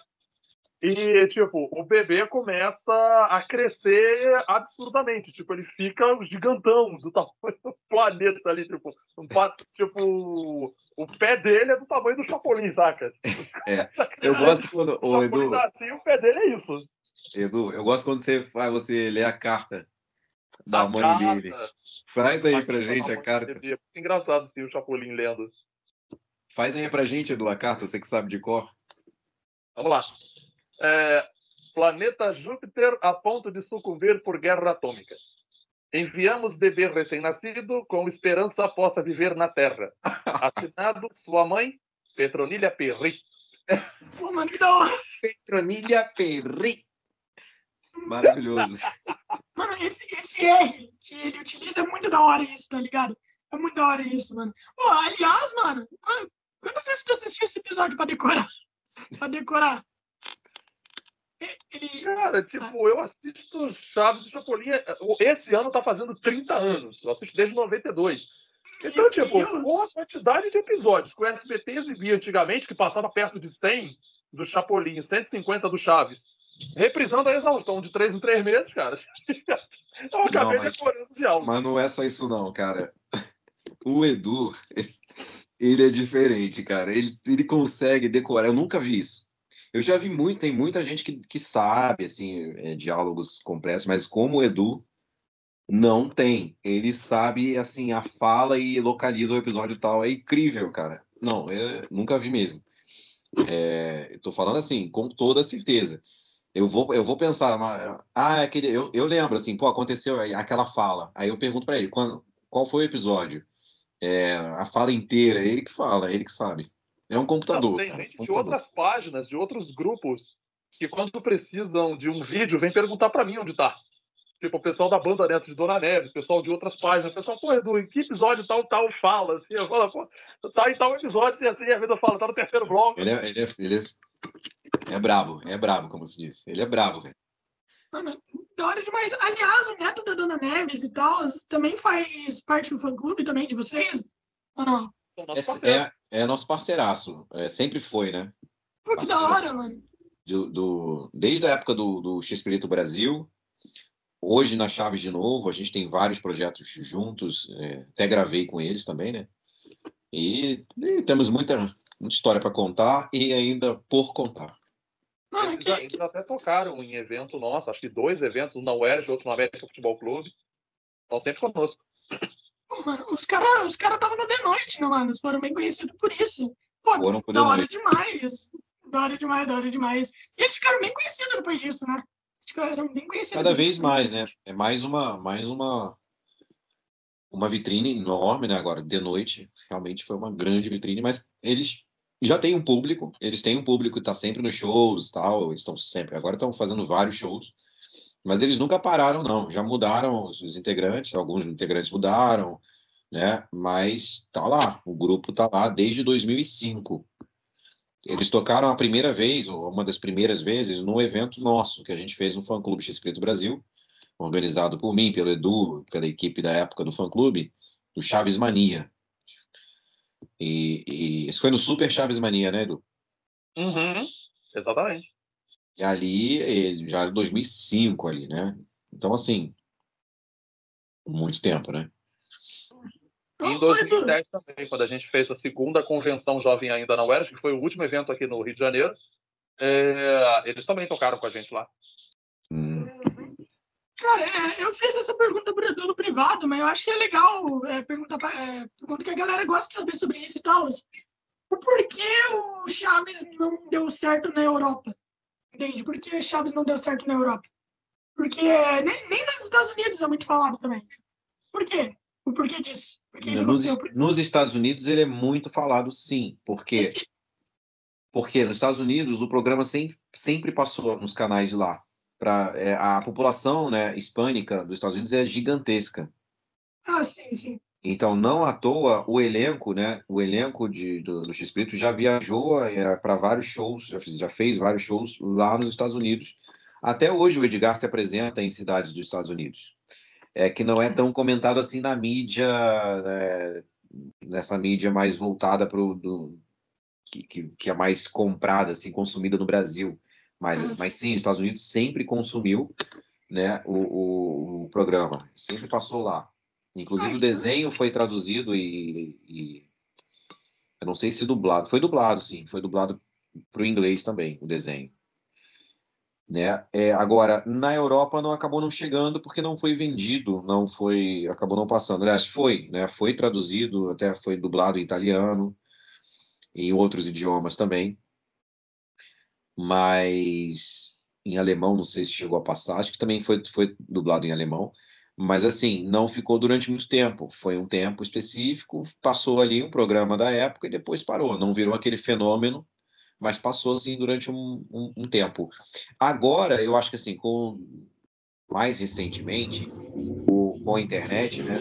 Speaker 4: E, tipo, o bebê começa a crescer absurdamente. Tipo, ele fica gigantão, do tamanho do planeta ali. Tipo, o pé dele é do tamanho do Chapolin, saca?
Speaker 1: Eu gosto quando...
Speaker 4: O Edu, tá assim, o pé dele é isso.
Speaker 1: Edu, eu gosto quando você lê a carta da mãe dele. Faz aí pra gente a carta.
Speaker 4: É muito engraçado, sim, o Chapolin lendo.
Speaker 1: Faz aí pra gente, Edu, a carta, você que sabe de cor.
Speaker 4: Vamos lá. Planeta Júpiter a ponto de sucumbir por guerra atômica. Enviamos bebê recém-nascido com esperança possa viver na Terra. Assinado sua mãe, Petronilha Perry.
Speaker 2: Pô, mano, que da hora.
Speaker 1: Petronilha Perry. Maravilhoso.
Speaker 2: Mano, esse R que ele utiliza é muito da hora isso, tá ligado? É muito da hora isso, mano. Pô, aliás, mano, quantas vezes tu assistiu esse episódio pra decorar?
Speaker 4: Cara, tipo, eu assisto Chaves e Chapolin. Esse ano tá fazendo 30 anos. Eu assisto desde 92. Então, tipo, com a quantidade de episódios que o SBT exibia antigamente, que passava perto de 100 do Chapolin, 150 do Chaves, reprisando a exaustão de 3 em 3 meses, cara. Eu acabei decorando de algo.
Speaker 1: Mas não é só isso não, cara. O Edu, Ele é diferente, cara. Ele consegue decorar. Eu nunca vi isso. Eu já vi muito, tem muita gente que sabe, assim, diálogos complexos, mas como o Edu não tem. Ele sabe, assim, a fala e localiza o episódio e tal. É incrível, cara. Não, nunca vi mesmo. Eu tô falando assim, com toda certeza. Eu vou pensar, eu lembro, assim, pô, aconteceu aquela fala. Aí eu pergunto pra ele, qual foi o episódio? A fala inteira, é ele que fala, é ele que sabe. É um
Speaker 4: Não,
Speaker 1: computador,
Speaker 4: tem
Speaker 1: cara,
Speaker 4: gente de
Speaker 1: computador.
Speaker 4: outras páginas, de outros grupos, que quando precisam de um vídeo, vem perguntar para mim onde tá. Tipo, o pessoal da Banda Neto de Dona Neves, pessoal de outras páginas, o pessoal, pô, Edu, em que episódio tal fala? Assim, eu falo, pô, tá em tal episódio, e assim, a vida fala, tá no terceiro bloco.
Speaker 1: Ele é brabo, como se diz. Ele é brabo, velho.
Speaker 2: Mano, da hora demais. Aliás, o neto da Dona Neves e tal também faz parte do fã-clube também de vocês? Ou não?
Speaker 4: São nossos parceiros.
Speaker 1: É nosso parceiraço. Sempre foi, né?
Speaker 2: Pô, que da
Speaker 1: Parceiro,
Speaker 2: hora,
Speaker 1: assim,
Speaker 2: mano.
Speaker 1: desde a época do X-Espírito Brasil. Hoje, na Chaves de novo, a gente tem vários projetos juntos. Até gravei com eles também, né? E temos muita história para contar e ainda por contar.
Speaker 2: Mano,
Speaker 4: Eles até tocaram em evento nosso, acho que 2 eventos, um na UERJ, outro no América Futebol Clube. Estão sempre conosco.
Speaker 2: mano, os cara estavam no The Noite, né, mano? Eles foram bem conhecidos por isso. Pô,
Speaker 1: Foram por de
Speaker 2: da hora
Speaker 1: noite.
Speaker 2: demais. Da hora demais, da hora demais. E eles ficaram bem conhecidos depois disso, né? Eles ficaram bem conhecidos
Speaker 1: Cada
Speaker 2: depois
Speaker 1: vez
Speaker 2: que foram
Speaker 1: mais,
Speaker 2: The
Speaker 1: né?
Speaker 2: Noite.
Speaker 1: É uma vitrine enorme, né? Agora, de noite, realmente foi uma grande vitrine, mas eles já têm um público, eles têm um público que está sempre nos shows e tal, eles estão sempre, agora estão fazendo vários shows, mas eles nunca pararam, não. Já mudaram os integrantes, alguns integrantes mudaram, né? Mas tá lá, o grupo tá lá desde 2005. Eles tocaram a primeira vez, ou uma das primeiras vezes, no evento nosso, que a gente fez no Fã Clube X Preto Brasil, organizado por mim, pelo Edu, pela equipe da época do fã-clube, do Chaves Mania. E isso foi no Super Chaves Mania, né, Edu?
Speaker 4: Uhum, exatamente.
Speaker 1: E ali, já em 2005 ali, né? Então, assim, muito tempo, né?
Speaker 2: Ô,
Speaker 4: E em
Speaker 2: Edu,
Speaker 4: 2010 também, quando a gente fez a segunda convenção Jovem Ainda na UERJ, que foi o último evento aqui no Rio de Janeiro, eles também tocaram com a gente lá.
Speaker 1: Hum.
Speaker 2: cara, eu fiz essa pergunta pro Edu no privado, mas eu acho que é legal perguntar por conta que a galera gosta de saber sobre isso e tal. O porquê o Chaves não deu certo na Europa? Entende? Por que o Chaves não deu certo na Europa? Porque nem nos Estados Unidos é muito falado também. Por quê? O porquê disso? Por que isso aconteceu?
Speaker 1: Nos Estados Unidos ele é muito falado, sim, porque nos Estados Unidos o programa sempre passou nos canais de lá. A população, né, hispânica dos Estados Unidos é gigantesca.
Speaker 2: Ah, sim, sim.
Speaker 1: Então, não à toa, o elenco, né? O elenco do X-Espírito já viajou para vários shows, já fez vários shows lá nos Estados Unidos. Até hoje o Edgar se apresenta em cidades dos Estados Unidos. É que não é tão comentado assim na mídia, né, nessa mídia mais voltada para o que é mais comprada, assim, consumida no Brasil. Mas sim, os Estados Unidos sempre consumiu, né, o programa, sempre passou lá. Inclusive o desenho foi traduzido e eu não sei se dublado. Foi dublado, sim. Foi dublado para o inglês também, o desenho. Né? Agora, na Europa não acabou não chegando porque não foi vendido, não foi, acabou não passando. Aliás, foi, né? Foi traduzido, até foi dublado em italiano e em outros idiomas também, mas em alemão não sei se chegou a passar. Acho que também foi dublado em alemão. Mas assim, não ficou durante muito tempo. Foi um tempo específico, passou ali um programa da época e depois parou. Não virou aquele fenômeno, mas passou assim durante um tempo. Agora, eu acho que assim, mais recentemente, com a internet, né,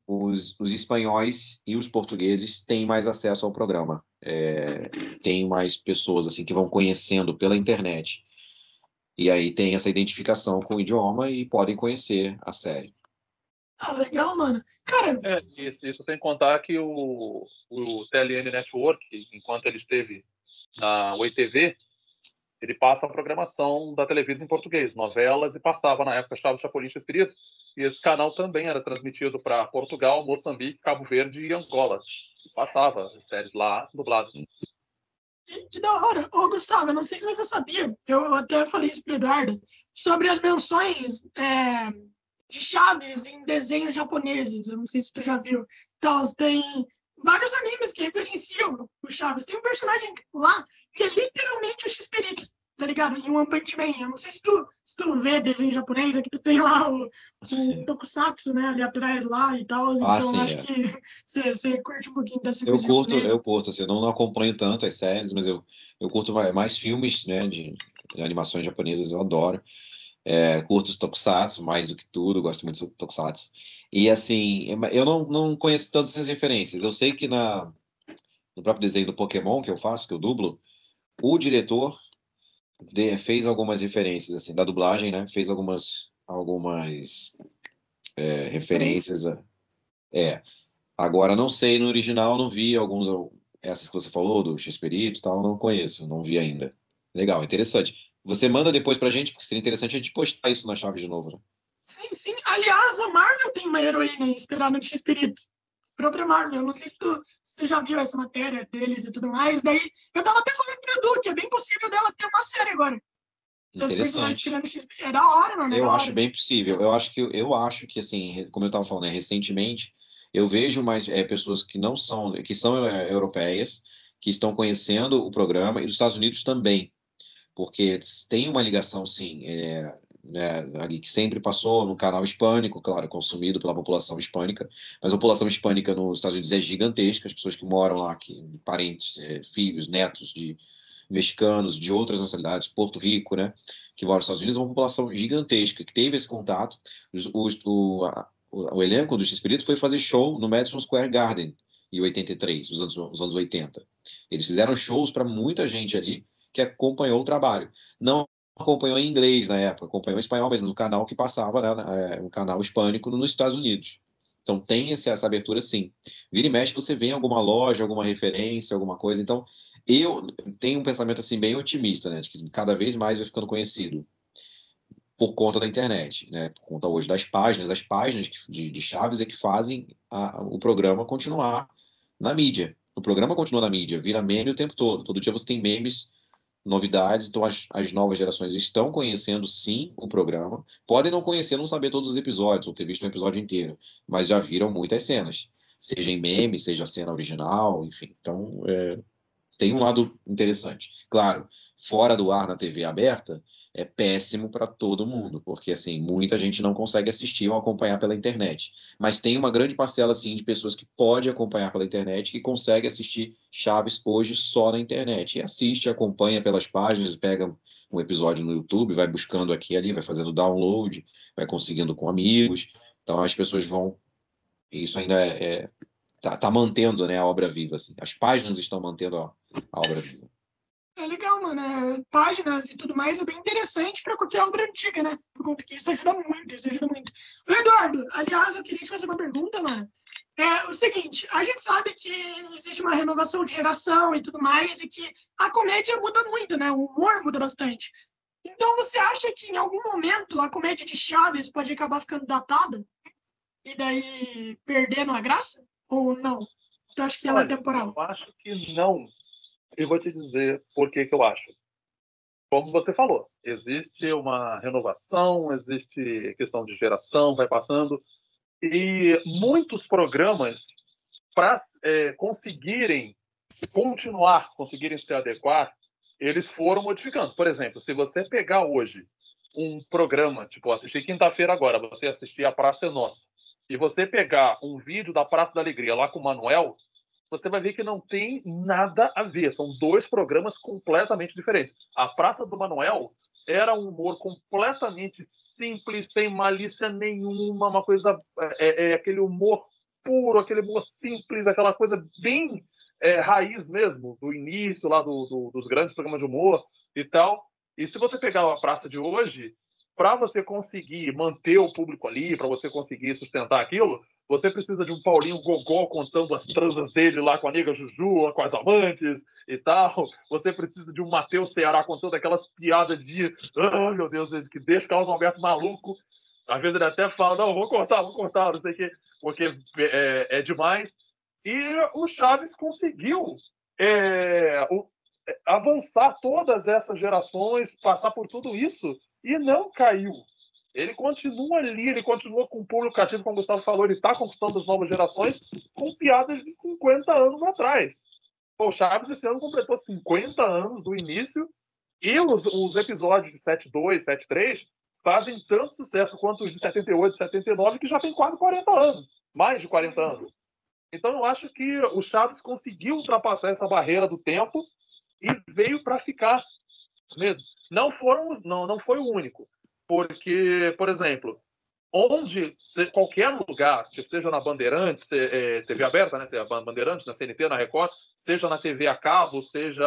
Speaker 1: os espanhóis e os portugueses têm mais acesso ao programa. Tem mais pessoas assim que vão conhecendo pela internet. E aí tem essa identificação com o idioma e podem conhecer a série.
Speaker 2: Ah, legal, mano. Cara,
Speaker 4: Isso sem contar que o TLN Network, enquanto ele esteve na Oi TV, Ele passa a programação da televisão em português, novelas, e passava na época Chaves, Chapolin e Espírito. E esse canal também era transmitido para Portugal, Moçambique, Cabo Verde e Angola. E passava as séries lá dubladas.
Speaker 2: Que da hora. Ô, Gustavo, eu não sei se você sabia, eu até falei isso pro Eduardo, sobre as menções de Chaves em desenhos japoneses. Eu não sei se tu já viu. Então, tem vários animes que referenciam o Chaves. Tem um personagem lá que é literalmente o X-Perito, tá ligado? Em One Punch Man. Eu não sei se tu vê desenho japonês, aqui tu tem lá o Tokusatsu, né, ali atrás lá e tal.
Speaker 1: Ah,
Speaker 2: Então,
Speaker 1: sim,
Speaker 2: acho que você curte um pouquinho dessa
Speaker 1: Eu
Speaker 2: coisa
Speaker 1: curto,
Speaker 2: japonesa.
Speaker 1: eu curto, assim, eu não acompanho tanto as séries, mas eu curto mais filmes, né, de animações japonesas, eu adoro. Curto os Tokusatsu, mais do que tudo, gosto muito de Tokusatsu. E, assim, eu não conheço tantas essas referências. Eu sei que no próprio desenho do Pokémon que eu faço, que eu dublo, o diretor fez algumas referências, assim, da dublagem, né, fez algumas referências. É, Agora, não sei, no original não vi essas que você falou, do X-Perito e tal, não conheço, não vi ainda. Legal, interessante. Você manda depois pra gente, porque seria interessante a gente postar isso na chave de novo, né?
Speaker 2: Sim, sim. Aliás, a Marvel tem uma heroína inspirada no X-Espírito. A própria Marvel. Eu não sei se tu já viu essa matéria deles e tudo mais. Daí, eu tava até falando pro Edu que é bem possível dela ter uma série agora. Desse personagem
Speaker 1: Interessante.
Speaker 2: inspirado no X-Espírito. É da hora, mano, é
Speaker 1: Eu
Speaker 2: da
Speaker 1: acho
Speaker 2: hora.
Speaker 1: bem possível. Eu acho que assim, como eu estava falando, né, recentemente eu vejo mais pessoas que são europeias, que estão conhecendo o programa, e dos Estados Unidos também, porque tem uma ligação, sim, né, ali que sempre passou no canal hispânico, claro, consumido pela população hispânica, mas a população hispânica nos Estados Unidos é gigantesca, as pessoas que moram lá, parentes, filhos, netos de mexicanos, de outras nacionalidades, Porto Rico, né, que moram nos Estados Unidos, é uma população gigantesca que teve esse contato. O elenco do X-Espírito foi fazer show no Madison Square Garden em 83, os anos 80. Eles fizeram shows para muita gente ali que acompanhou o trabalho. Não acompanhou em inglês na época, acompanhou em espanhol mesmo, no canal que passava, né, um canal hispânico nos Estados Unidos. Então tem essa abertura, sim. Vira e mexe, você vê em alguma loja, alguma referência, alguma coisa. Então, eu tenho um pensamento assim bem otimista, né, de que cada vez mais vai ficando conhecido por conta da internet, né, por conta hoje das páginas. As páginas de Chaves é que fazem o programa continuar na mídia. O programa continua na mídia, vira meme o tempo todo. Todo dia você tem memes, novidades, então as novas gerações estão conhecendo sim o programa. Podem não conhecer, não saber todos os episódios, ou ter visto um episódio inteiro, mas já viram muitas cenas, seja em meme, seja a cena original, enfim. Então, tem um lado interessante. Claro, fora do ar na TV aberta, é péssimo para todo mundo, porque assim, muita gente não consegue assistir ou acompanhar pela internet. Mas tem uma grande parcela assim de pessoas que pode acompanhar pela internet, que consegue assistir Chaves hoje só na internet. E assiste, acompanha pelas páginas, pega um episódio no YouTube, vai buscando aqui e ali, vai fazendo download, vai conseguindo com amigos. Então as pessoas vão. Isso ainda tá mantendo, né, a obra viva, assim. As páginas estão mantendo a obra viva.
Speaker 2: É legal, mano. Páginas e tudo mais é bem interessante para curtir a obra antiga, né? Por conta que isso ajuda muito, isso ajuda muito. Ô, Eduardo, aliás, eu queria te fazer uma pergunta, mano. É o seguinte, a gente sabe que existe uma renovação de geração e tudo mais, e que a comédia muda muito, né? O humor muda bastante. Então, você acha que em algum momento a comédia de Chaves pode acabar ficando datada e daí perdendo a graça? Ou não? Tu acha que ela é
Speaker 4: Olha,
Speaker 2: temporal?
Speaker 4: eu acho que não. Eu vou te dizer por que que eu acho. Como você falou, existe uma renovação, existe questão de geração, vai passando, e muitos programas, para conseguirem continuar, conseguirem se adequar, eles foram modificando. Por exemplo, se você pegar hoje um programa, tipo, assistir quinta-feira agora, você assistir A Praça é Nossa, e você pegar um vídeo da Praça da Alegria lá com o Manuel, você vai ver que não tem nada a ver. São dois programas completamente diferentes. A Praça do Manuel era um humor completamente simples, sem malícia nenhuma, uma coisa, aquele humor puro, aquele humor simples, aquela coisa bem raiz mesmo, do início lá dos grandes programas de humor e tal. E se você pegar a praça de hoje, para você conseguir manter o público ali, para você conseguir sustentar aquilo, você precisa de um Paulinho Gogó contando as transas dele lá com a nega Juju, com as amantes e tal. Você precisa de um Matheus Ceará contando aquelas piadas de meu Deus, que deixa o Carlos Alberto maluco. Às vezes ele até fala, não, vou cortar, não sei o quê, porque é demais. E o Chaves conseguiu avançar todas essas gerações, passar por tudo isso e não caiu. Ele continua ali, ele continua com o público cativo, como o Gustavo falou, ele está conquistando as novas gerações com piadas de 50 anos atrás. O Chaves esse ano completou 50 anos do início e os episódios de 7.2, 7.3 fazem tanto sucesso quanto os de 78, 79, que já tem quase 40 anos, mais de 40 anos. Então eu acho que o Chaves conseguiu ultrapassar essa barreira do tempo e veio para ficar mesmo. Não foi o único. Porque, por exemplo, qualquer lugar, seja na Bandeirantes, TV aberta, né, Bandeirantes, na CNT, na Record, seja na TV a cabo, seja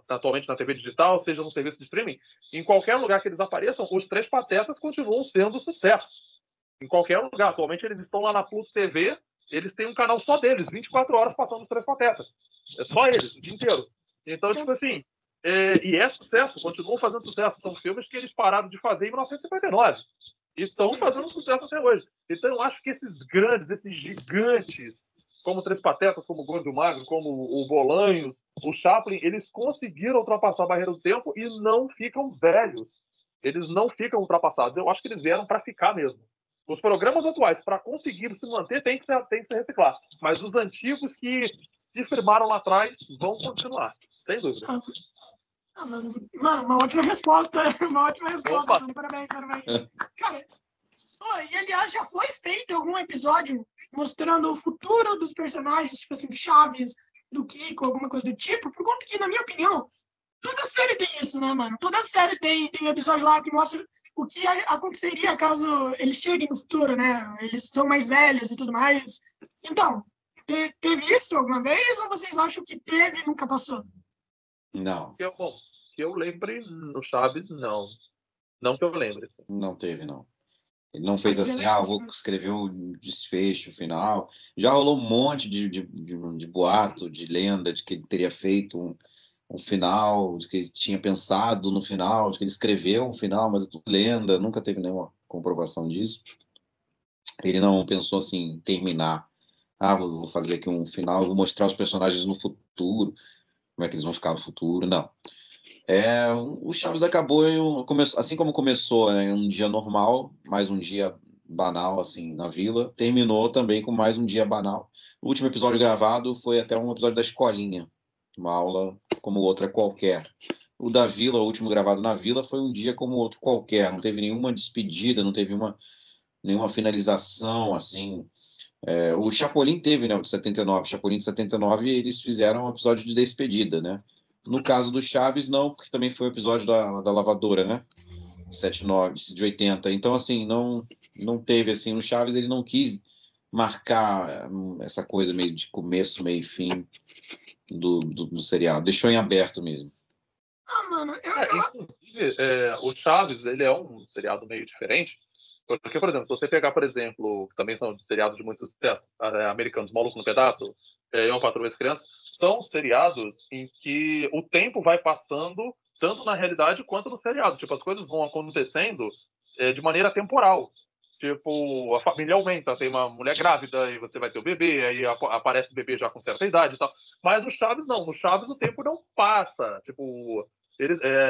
Speaker 4: atualmente na TV digital, seja no serviço de streaming, em qualquer lugar que eles apareçam, os Três Patetas continuam sendo sucesso. Em qualquer lugar. Atualmente eles estão lá na Pluto TV, eles têm um canal só deles, 24 horas passando os Três Patetas. É só eles, o dia inteiro. Então, tipo assim, e é sucesso, continuam fazendo sucesso. São filmes que eles pararam de fazer em 1959 e estão fazendo sucesso até hoje. Então eu acho que esses grandes, esses gigantes, como Três Patetas, como o Gordo e o Magro, como o Bolanhos, o Chaplin, eles conseguiram ultrapassar a barreira do tempo e não ficam velhos. Eles não ficam ultrapassados. Eu acho que eles vieram para ficar mesmo. Os programas atuais, para conseguir se manter, tem que se reciclar. Mas os antigos que se firmaram lá atrás vão continuar, sem dúvida.
Speaker 2: Mano, uma ótima resposta. Uma ótima resposta.
Speaker 4: Opa.
Speaker 2: Parabéns. Cara, e aliás, já foi feito algum episódio mostrando o futuro dos personagens, tipo assim, Chaves, do Kiko, alguma coisa do tipo, por conta que, na minha opinião, toda série tem isso, né, mano? Toda série tem um episódio lá que mostra o que aconteceria caso eles cheguem no futuro, né? Eles são mais velhos e tudo mais. Então, teve isso alguma vez ou vocês acham que teve e nunca passou?
Speaker 1: Não.
Speaker 4: Que eu lembre no Chaves, não. Não que eu lembre. Assim.
Speaker 1: Não teve, não. Ele não fez assim, vou escrever o desfecho, o final. Já rolou um monte de boato, de lenda, de que ele teria feito um final, de que ele tinha pensado no final, de que ele escreveu um final, mas lenda, nunca teve nenhuma comprovação disso. Ele não pensou assim, em terminar. Vou fazer aqui um final, vou mostrar os personagens no futuro, como é que eles vão ficar no futuro, não. O Chaves acabou, assim como começou, né, um dia normal, mais um dia banal, assim, na vila, terminou também com mais um dia banal. O último episódio gravado foi até um episódio da escolinha, uma aula como outra qualquer. O da vila, o último gravado na vila, foi um dia como outro qualquer, não teve nenhuma despedida, não teve nenhuma finalização, assim. O Chapolin teve, né, o de 79, Chapolin de 79, e eles fizeram um episódio de despedida, né? No caso do Chaves, não, porque também foi o episódio da lavadora, né? 79, de 80. Então, assim, não teve, assim, no Chaves ele não quis marcar essa coisa meio de começo, meio e fim do seriado. Deixou em aberto mesmo.
Speaker 2: Mano,
Speaker 4: inclusive, o Chaves, ele é um seriado meio diferente, porque, por exemplo, se você pegar, por exemplo, que também são seriados de muito sucesso, americanos, Maluco no Pedaço, Eu, Patroa e as Crianças, são seriados em que o tempo vai passando tanto na realidade quanto no seriado. Tipo, as coisas vão acontecendo de maneira temporal. Tipo, a família aumenta, tem uma mulher grávida e você vai ter o bebê, aí aparece o bebê já com certa idade e tal. Mas no Chaves, não. No Chaves, o tempo não passa. Tipo,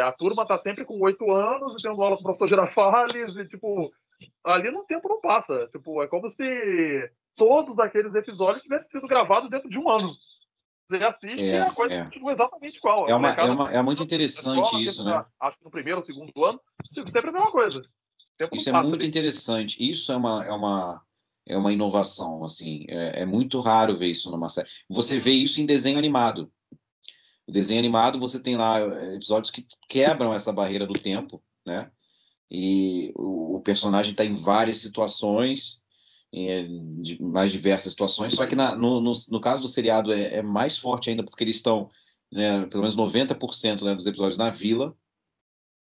Speaker 4: a turma tá sempre com 8 anos e tendo aula com o professor Girafales e, tipo, ali no tempo não passa. Tipo, é como se todos aqueles episódios tivessem sido gravados dentro de um ano. Você assiste e a coisa continua exatamente igual.
Speaker 1: É muito interessante
Speaker 4: escola,
Speaker 1: isso, né?
Speaker 4: Acho que no primeiro ou segundo ano, sempre a mesma coisa.
Speaker 1: Isso é muito interessante. Isso é uma inovação, assim. É muito raro ver isso numa série. Você vê isso em desenho animado. O desenho animado, você tem lá episódios que quebram essa barreira do tempo, né? E o personagem está em várias situações, de mais diversas situações, só que no caso do seriado é mais forte ainda, porque eles estão, né, pelo menos 90%, né, dos episódios na vila,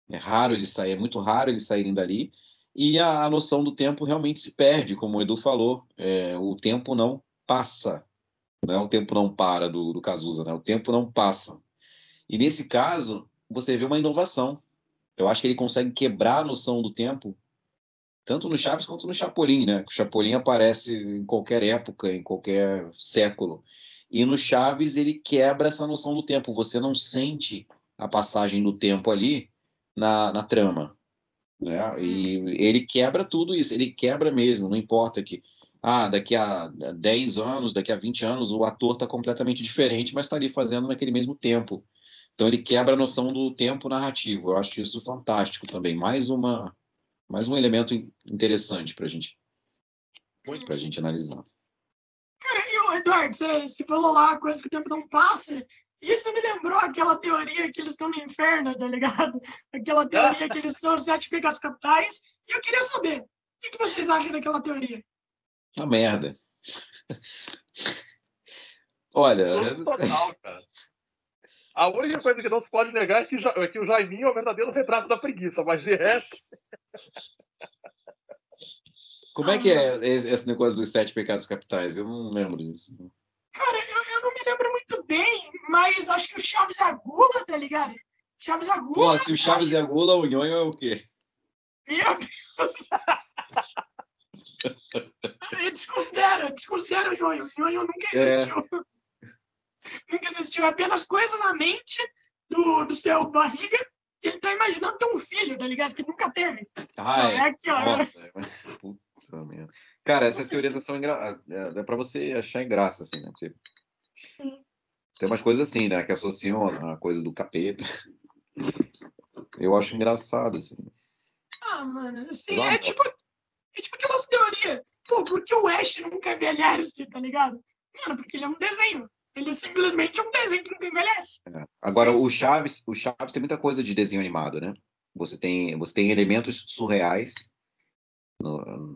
Speaker 1: É raro ele sair, é muito raro eles saírem dali. E a noção do tempo realmente se perde, como o Edu falou. O tempo não passa, né? O tempo não para do Cazuza, né? O tempo não passa. E nesse caso, você vê uma inovação. Eu acho que ele consegue quebrar a noção do tempo, tanto no Chaves quanto no Chapolin, né? O Chapolin aparece em qualquer época, em qualquer século. E no Chaves ele quebra essa noção do tempo. Você não sente a passagem do tempo ali na trama, né? E ele quebra tudo isso, ele quebra mesmo, não importa que daqui a 10 anos, daqui a 20 anos, o ator está completamente diferente, mas está ali fazendo naquele mesmo tempo. Então ele quebra a noção do tempo narrativo. Eu acho isso fantástico também. Mais um elemento interessante para gente analisar.
Speaker 2: Cara, e o Eduardo, você falou lá coisa que o tempo não passa. Isso me lembrou aquela teoria que eles estão no inferno, tá ligado? Aquela teoria que eles são os 7 pecados capitais. E eu queria saber, o que vocês acham daquela teoria?
Speaker 1: Uma merda. Olha,
Speaker 4: Total, cara. A única coisa que não se pode negar é que o Jaiminho é o verdadeiro retrato da preguiça, mas de resto.
Speaker 1: como é que é esse negócio dos 7 pecados capitais? Eu não lembro disso.
Speaker 2: Cara, eu não me lembro muito bem, mas acho que o Chaves é a gula, tá ligado? Chaves é a gula.
Speaker 1: Pô, se o Chaves é a gula, o Nhonho é o quê?
Speaker 2: Meu Deus! Eu desconsidero o Nhonho. O Nhonho nunca existiu. Nunca existiu. É apenas coisa na mente do seu barriga que ele tá imaginando ter um filho, tá ligado? Que nunca teve.
Speaker 1: Ai,
Speaker 2: é aqui, ó.
Speaker 1: nossa. Puta merda. Cara, essas teorias são engraçadas. É pra você achar graça, assim, né? Porque tem umas coisas assim, né? Que associam a coisa do capeta. Eu acho engraçado, assim.
Speaker 2: Mano, assim, é tipo aquelas teorias. Pô, por que o Ash nunca envelhece, tá ligado? Mano, porque ele é um desenho. Ele é simplesmente um desenho que nunca envelhece.
Speaker 1: Agora, o Chaves tem muita coisa de desenho animado, né? Você tem elementos surreais.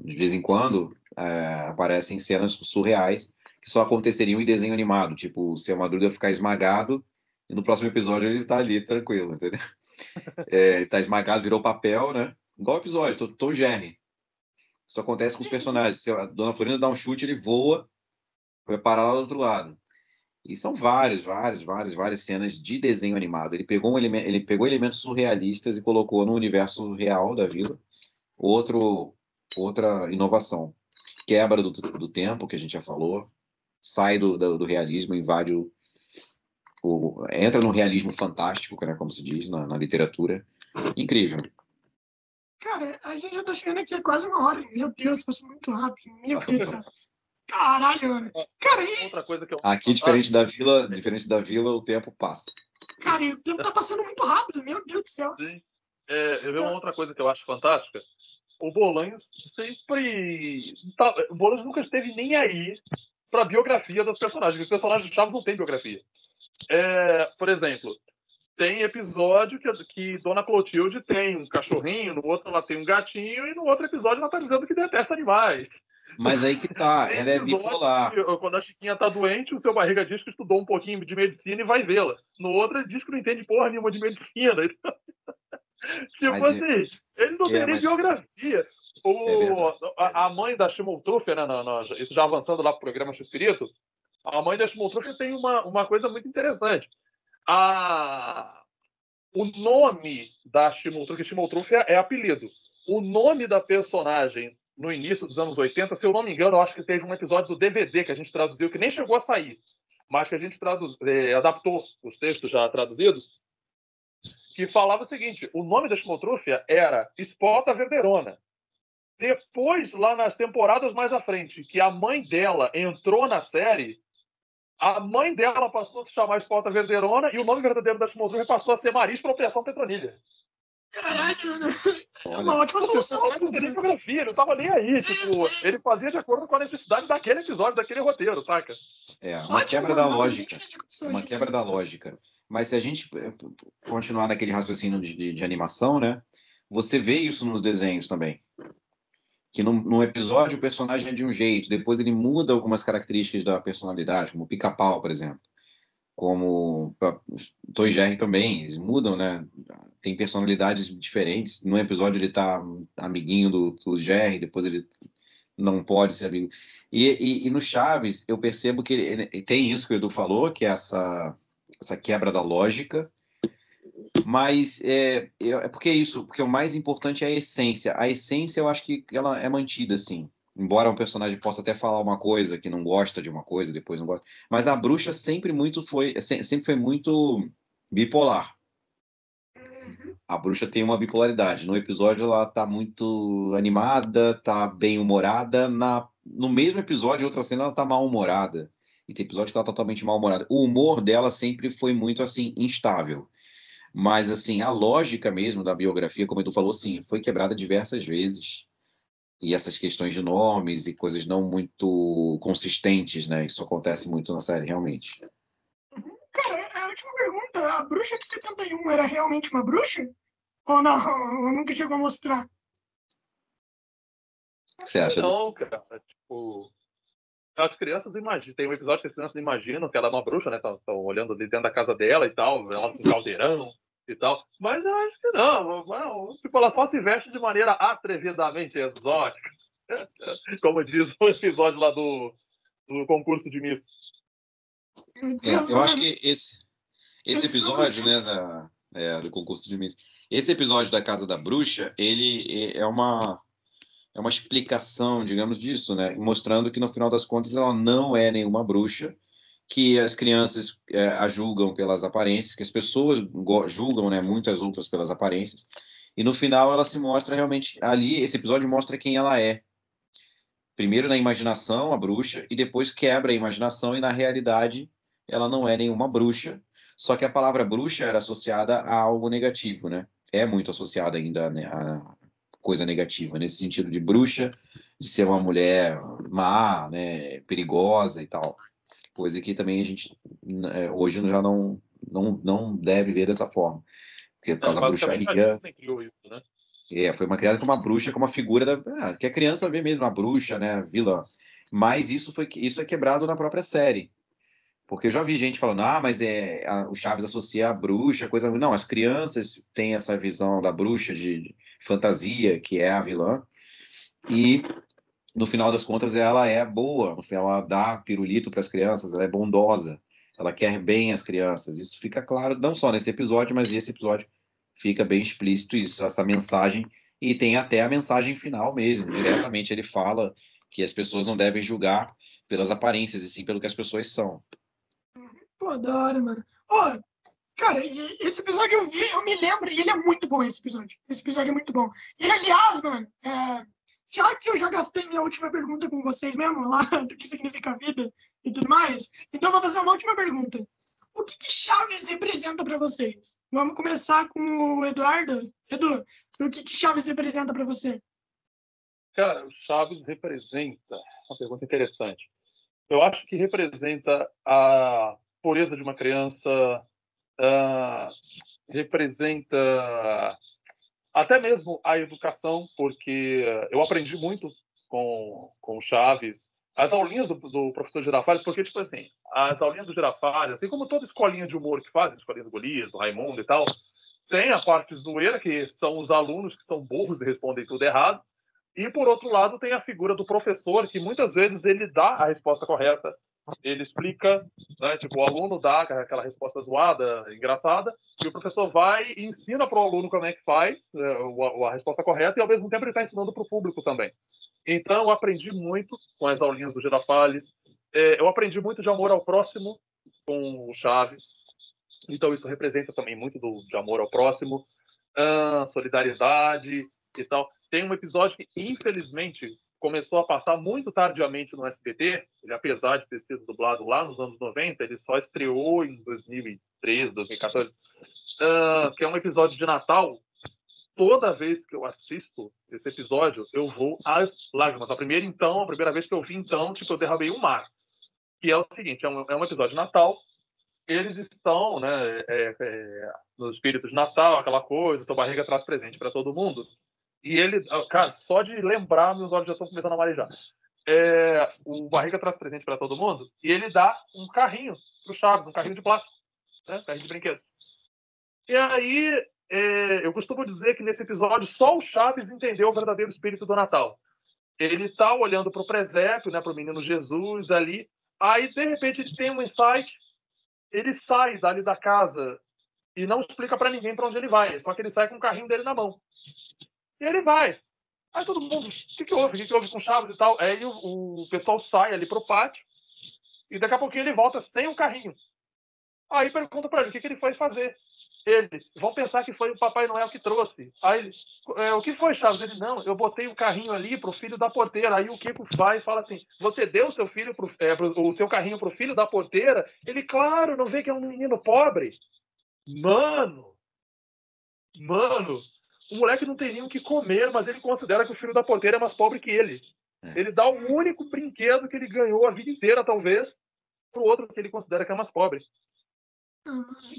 Speaker 1: De vez em quando, aparecem cenas surreais que só aconteceriam em desenho animado. Tipo, o Seu Madruga ficar esmagado e no próximo episódio ele tá ali, tranquilo, entendeu? Ele tá esmagado, virou papel, né? Igual o episódio, Tom Jerry. Isso acontece com os personagens. Se a Dona Florinda dá um chute, ele voa, vai parar lá do outro lado. E são várias cenas de desenho animado. Ele pegou elementos surrealistas e colocou no universo real da vila outra inovação. Quebra do tempo, que a gente já falou, sai do realismo, invade entra no realismo fantástico, né, como se diz na literatura. Incrível.
Speaker 2: Cara, a gente já tá chegando aqui há quase 1 hora. Meu Deus, passou muito rápido. Meu Deus do céu. Caralho, mano. Cara,
Speaker 4: Outra coisa que eu...
Speaker 1: Aqui, diferente da vila, o tempo passa.
Speaker 2: Cara, o tempo tá passando muito rápido, meu Deus do céu.
Speaker 4: Sim. Eu vi uma outra coisa que eu acho fantástica. O Bolanhos sempre... O Bolanhos nunca esteve nem aí pra biografia das personagens. Os personagens de Chaves não têm biografia. Por exemplo, tem episódio que Dona Clotilde tem um cachorrinho, no outro ela tem um gatinho, e no outro episódio ela tá dizendo que detesta animais.
Speaker 1: Mas aí que tá, ela é bipolar.
Speaker 4: Quando a Chiquinha tá doente, o seu barriga diz que estudou um pouquinho de medicina e vai vê-la. No outro, ele diz que não entende porra nenhuma de medicina. Tipo assim, eles não têm nem biografia. A mãe da Schimmeltruffer, né, isso já avançando lá pro programa X-Espírito, a mãe da Schimmeltruffer tem uma coisa muito interessante. O nome da Schimmeltruffer é apelido. O nome da personagem no início dos anos 80, se eu não me engano, eu acho que teve um episódio do DVD que a gente traduziu, que nem chegou a sair, mas que a gente adaptou os textos já traduzidos, que falava o seguinte: o nome da Schimmeltruffer era Spota Verderona. Depois, lá nas temporadas mais à frente, que a mãe dela entrou na série, a mãe dela passou a se chamar Spota Verderona e o nome verdadeiro da Schimmeltruffer passou a ser Maris Proteção Petronilia.
Speaker 2: Caralho, mano. É uma ótima solução.
Speaker 4: Ele não tem nem biografia, ele não tava nem aí. Sim. Ele fazia de acordo com a necessidade daquele episódio, daquele roteiro, saca?
Speaker 1: Uma quebra da lógica. Uma quebra da lógica. Mas se a gente continuar naquele raciocínio de animação, né? Você vê isso nos desenhos também. Que num episódio o personagem é de um jeito, depois ele muda algumas características da personalidade, como o Pica-Pau, por exemplo. como Tom e Jerry também, eles mudam, né? Tem personalidades diferentes. Num episódio ele tá amiguinho do Jerry, depois ele não pode ser amigo. E no Chaves, eu percebo que tem isso que o Edu falou, que é essa quebra da lógica, mas é porque é isso, porque o mais importante é a essência. A essência eu acho que ela é mantida, assim. Embora um personagem possa até falar uma coisa que não gosta de uma coisa, depois não gosta. Mas a bruxa sempre foi muito bipolar. A bruxa tem uma bipolaridade. No episódio ela tá muito animada, tá bem humorada. No mesmo episódio, outra cena, ela tá mal-humorada. E tem episódio que ela tá totalmente mal-humorada. O humor dela sempre foi muito assim, instável. Mas assim, a lógica mesmo da biografia, como tu falou, sim, foi quebrada diversas vezes. E essas questões de nomes e coisas não muito consistentes, né? Isso acontece muito na série, realmente.
Speaker 2: Cara, a última pergunta, a bruxa de 71 era realmente uma bruxa? Ou não? Ou nunca chegou a mostrar?
Speaker 1: O que você acha?
Speaker 4: Não, cara, tipo, as crianças imaginam, tem um episódio que as crianças imaginam que ela é uma bruxa, né? Estão olhando ali dentro da casa dela e tal, ela com caldeirão e tal. Mas eu acho que não. Tipo, ela só se veste de maneira atrevidamente exótica. Como diz o episódio lá do concurso de Miss.
Speaker 2: Meu Deus,
Speaker 1: Eu acho
Speaker 2: mano.
Speaker 1: que esse episódio, né, do concurso de Miss, esse episódio da Casa da Bruxa, ele é uma explicação, digamos, disso, né? Mostrando que no final das contas ela não é nenhuma bruxa, que as crianças a julgam pelas aparências, que as pessoas julgam, né, muitas outras pelas aparências, e no final ela se mostra realmente ali. Esse episódio mostra quem ela é. Primeiro na imaginação, a bruxa, e depois quebra a imaginação, e na realidade ela não é nenhuma bruxa, só que a palavra bruxa era associada a algo negativo, né? É muito associada ainda, né, a coisa negativa, nesse sentido de bruxa, de ser uma mulher má, né, perigosa e tal. Coisa que também a gente hoje já não deve ver dessa forma. Porque por causa da
Speaker 4: Basicamente a
Speaker 1: bruxaria,
Speaker 4: Disney criou isso, né?
Speaker 1: foi uma criada como uma bruxa, como uma figura que a criança vê mesmo, a bruxa, né, a vilã. Mas isso é quebrado na própria série. Porque eu já vi gente falando, mas o Chaves associa a bruxa, coisa. Não, as crianças têm essa visão da bruxa de fantasia, que é a vilã, e no final das contas ela é boa, no final ela dá pirulito para as crianças, ela é bondosa, ela quer bem as crianças. Isso fica claro não só nesse episódio, mas esse episódio fica bem explícito isso, essa mensagem, e tem até a mensagem final mesmo, diretamente ele fala que as pessoas não devem julgar pelas aparências, e sim pelo que as pessoas são.
Speaker 2: Pô, da hora, mano. Ó, cara, e esse episódio eu vi, eu me lembro, e ele é muito bom, esse episódio. Esse episódio é muito bom. E, aliás, mano, já que eu já gastei minha última pergunta com vocês mesmo, lá, do que significa vida e tudo mais, então eu vou fazer uma última pergunta. O que Chaves representa para vocês? Vamos começar com o Eduardo. Edu, o que Chaves representa para você?
Speaker 4: Cara, o Chaves representa, uma pergunta interessante. Eu acho que representa a pureza de uma criança, representa até mesmo a educação, porque eu aprendi muito com o Chaves, as aulinhas do professor Girafales, porque, tipo assim, as aulinhas do Girafales, assim como toda escolinha de humor que fazem, escolinha do Golias, do Raimundo e tal, tem a parte zoeira, que são os alunos que são burros e respondem tudo errado, e, por outro lado, tem a figura do professor, que muitas vezes ele dá a resposta correta, ele explica, né, tipo, o aluno dá aquela resposta zoada, engraçada, e o professor vai e ensina para o aluno como é que faz a resposta correta, e ao mesmo tempo ele está ensinando para o público também. Então, eu aprendi muito com as aulinhas do Girafales, eu aprendi muito de amor ao próximo com o Chaves, então isso representa também muito de amor ao próximo, solidariedade e tal. Tem um episódio que, infelizmente, começou a passar muito tardiamente no SBT. Ele, apesar de ter sido dublado lá nos anos 90, ele só estreou em 2013, 2014, que é um episódio de Natal. Toda vez que eu assisto esse episódio, eu vou às lágrimas. A primeira vez que eu vi, então, tipo, eu derramei um mar. Que é o seguinte, é um episódio de Natal. Eles estão, né, no espírito de Natal, aquela coisa, sua barriga traz presente para todo mundo. E ele, cara, só de lembrar, meus olhos já estão começando a marejar. o Barriga traz presente para todo mundo e ele dá um carrinho pro Chaves, um carrinho de plástico, né? Carrinho de brinquedo. E aí, eu costumo dizer que nesse episódio só o Chaves entendeu o verdadeiro espírito do Natal. Ele tá olhando pro presépio, né, pro menino Jesus ali, aí de repente ele tem um insight, ele sai dali da casa e não explica para ninguém para onde ele vai, só que ele sai com o carrinho dele na mão. E ele vai. Aí todo mundo, o que houve? O que houve com o Chaves e tal? Aí o pessoal sai ali pro pátio e daqui a pouquinho ele volta sem o carrinho. Aí pergunta para ele o que ele foi fazer. Vão pensar que foi o Papai Noel que trouxe. Aí ele, o que foi, Chaves? Ele, não, eu botei o carrinho ali pro filho da porteira. Aí o Kiko vai e fala assim, você deu o seu filho o seu carrinho pro filho da porteira? Ele, claro, não vê que é um menino pobre? Mano, o moleque não tem nem o que comer, mas ele considera que o filho da porteira é mais pobre que ele. Ele dá o único brinquedo que ele ganhou a vida inteira, talvez, pro outro que ele considera que é mais pobre.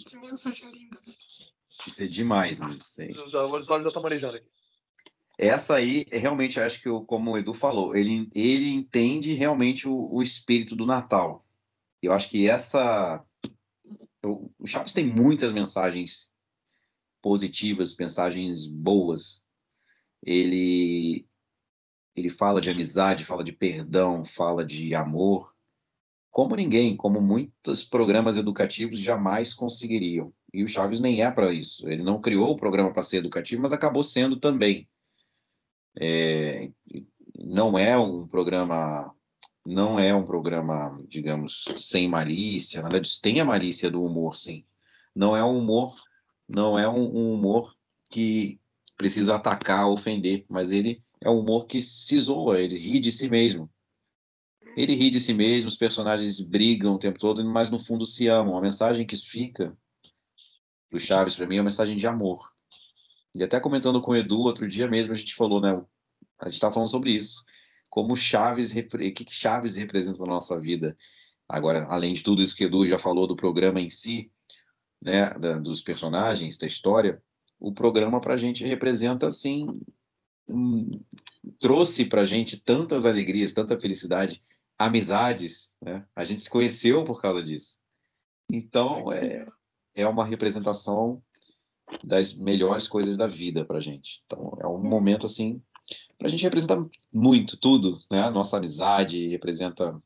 Speaker 2: Que mensagem linda.
Speaker 1: Isso é demais, mano. Sei.
Speaker 4: Os olhos já estão manejando aqui.
Speaker 1: Essa aí, realmente, acho que, como o Edu falou, ele entende realmente o espírito do Natal. Eu acho que o Chaves tem muitas mensagens positivas, mensagens boas. Ele fala de amizade, fala de perdão, fala de amor, como ninguém, como muitos programas educativos jamais conseguiriam. E o Chaves nem é para isso. Ele não criou o programa para ser educativo, mas acabou sendo também. Não é um programa, digamos, sem malícia, nada disso. Tem a malícia do humor, sim. Não é um humor que precisa atacar, ofender, mas ele é um humor que se zoa, ele ri de si mesmo. Ele ri de si mesmo, os personagens brigam o tempo todo, mas no fundo se amam. A mensagem que fica do Chaves para mim é uma mensagem de amor. E até comentando com o Edu, outro dia mesmo a gente falou, né? A gente estava falando sobre isso. Como Chaves, o que Chaves representa na nossa vida. Agora, além de tudo isso que o Edu já falou do programa em si, né? Dos personagens, da história, o programa para a gente representa, assim, trouxe para a gente tantas alegrias, tanta felicidade, amizades, né? A gente se conheceu por causa disso. Então, é uma representação das melhores coisas da vida para a gente. Então, é um momento, assim, para a gente representa muito, tudo, né? A nossa amizade representa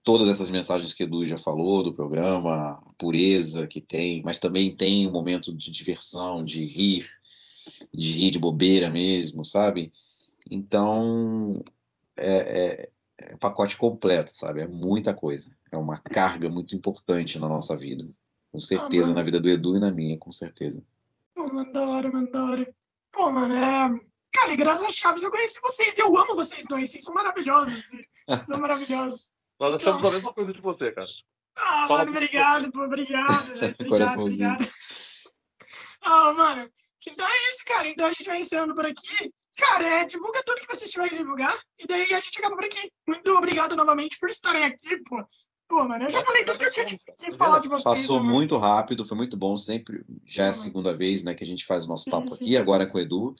Speaker 1: todas essas mensagens que o Edu já falou do programa, a pureza que tem, mas também tem um momento de diversão, de rir de bobeira mesmo, sabe? Então, é pacote completo, sabe? É muita coisa. É uma carga muito importante na nossa vida. Com certeza, na vida do Edu e na minha, com certeza.
Speaker 2: Pô, mano, da hora, mano, da hora. Pô, mano, cara, e graças a Chaves eu conheci vocês. Eu amo vocês dois. Vocês são maravilhosos. Vocês são maravilhosos.
Speaker 4: Nós achamos a mesma coisa de você, cara.
Speaker 2: Mano, obrigado, pô, obrigado, velho.
Speaker 1: Coraçãozinho.
Speaker 2: Obrigado. Mano, então é isso, cara. Então a gente vai encerrando por aqui. Cara, divulga tudo que vocês tiverem que divulgar. E daí a gente acaba por aqui. Muito obrigado novamente por estarem aqui, pô. Pô, mano, eu já falei tudo que eu tinha que falar de vocês.
Speaker 1: Passou
Speaker 2: né,
Speaker 1: muito rápido, foi muito bom. Sempre, já é a segunda vez, né, que a gente faz o nosso papo
Speaker 2: sim.
Speaker 1: aqui, agora com o Edu.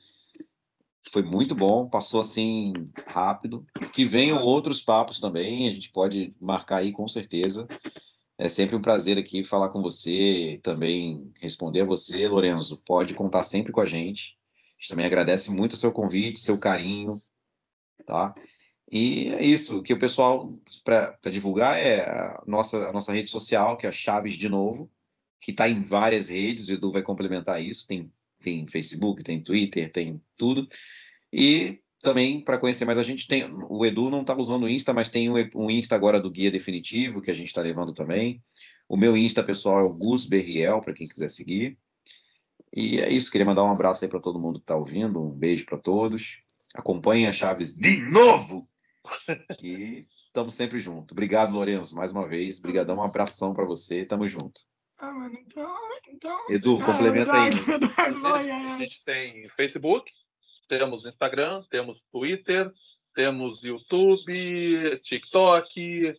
Speaker 1: Foi muito bom, passou assim rápido. Que venham outros papos também, a gente pode marcar aí com certeza. É sempre um prazer aqui falar com você, também responder a você, Lorenzo. Pode contar sempre com a gente. A gente também agradece muito o seu convite, seu carinho, tá? E é isso. O que o pessoal, para divulgar, é a nossa rede social, que é a Chaves de Novo, que está em várias redes, o Edu vai complementar isso. Tem Facebook, tem Twitter, tem tudo. E também, para conhecer mais a gente, o Edu não está usando o Insta, mas tem um Insta agora do Guia Definitivo, que a gente está levando também. O meu Insta pessoal é o Gus Berriel, para quem quiser seguir. E é isso, queria mandar um abraço aí para todo mundo que está ouvindo, um beijo para todos. Acompanhem a Chaves de novo! E estamos sempre juntos. Obrigado, Lorenzo, mais uma vez. Obrigadão, um abração para você. Tamo junto.
Speaker 2: Mano, então...
Speaker 1: Edu, complementa aí.
Speaker 4: A gente tem Facebook, temos Instagram, temos Twitter, temos YouTube, TikTok,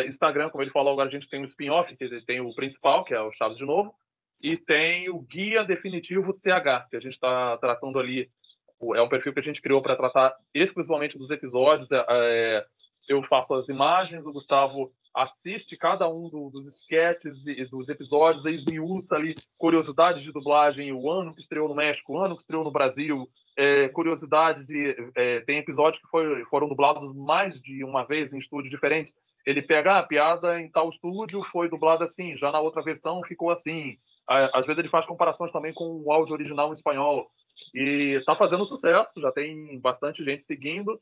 Speaker 4: Instagram, como ele falou, agora a gente tem um spin-off, que tem o principal, que é o Chaves de Novo, e tem o Guia Definitivo CH, que a gente está tratando ali É um perfil que a gente criou para tratar exclusivamente dos episódios. Eu faço as imagens, o Gustavo assiste cada um dos sketches e dos episódios, e esmiuça ali curiosidades de dublagem, o ano que estreou no México, o ano que estreou no Brasil, curiosidades tem episódios que foram dublados mais de uma vez em estúdios diferentes. Ele pega a piada em tal estúdio, foi dublada assim, já na outra versão ficou assim. Às vezes ele faz comparações também com o áudio original em espanhol. E está fazendo sucesso, já tem bastante gente seguindo.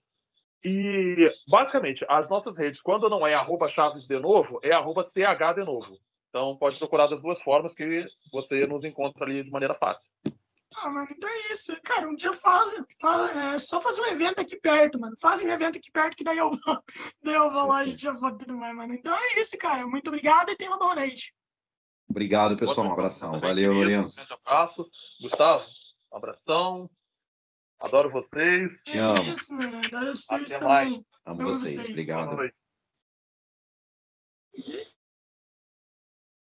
Speaker 4: E, basicamente, as nossas redes, quando não é @Chaves de novo, é @CH de novo. Então, pode procurar das duas formas que você nos encontra ali de maneira fácil.
Speaker 2: Ah, mano, então é isso. Cara, um dia é só fazer um evento aqui perto, mano. Fazem um evento aqui perto que daí eu vou lá e a gente já vou tudo mais, mano. Então é isso, cara. Muito obrigado e tenha uma boa noite.
Speaker 1: Obrigado, pessoal. Um abração. Valeu, Lourenço.
Speaker 4: Um abraço. Gustavo, um abração. Adoro vocês.
Speaker 1: Te amo.
Speaker 2: É isso, mano. Adoro vocês
Speaker 4: Até
Speaker 2: também.
Speaker 4: mais.
Speaker 1: Amo vocês. Obrigado.
Speaker 4: Boa noite.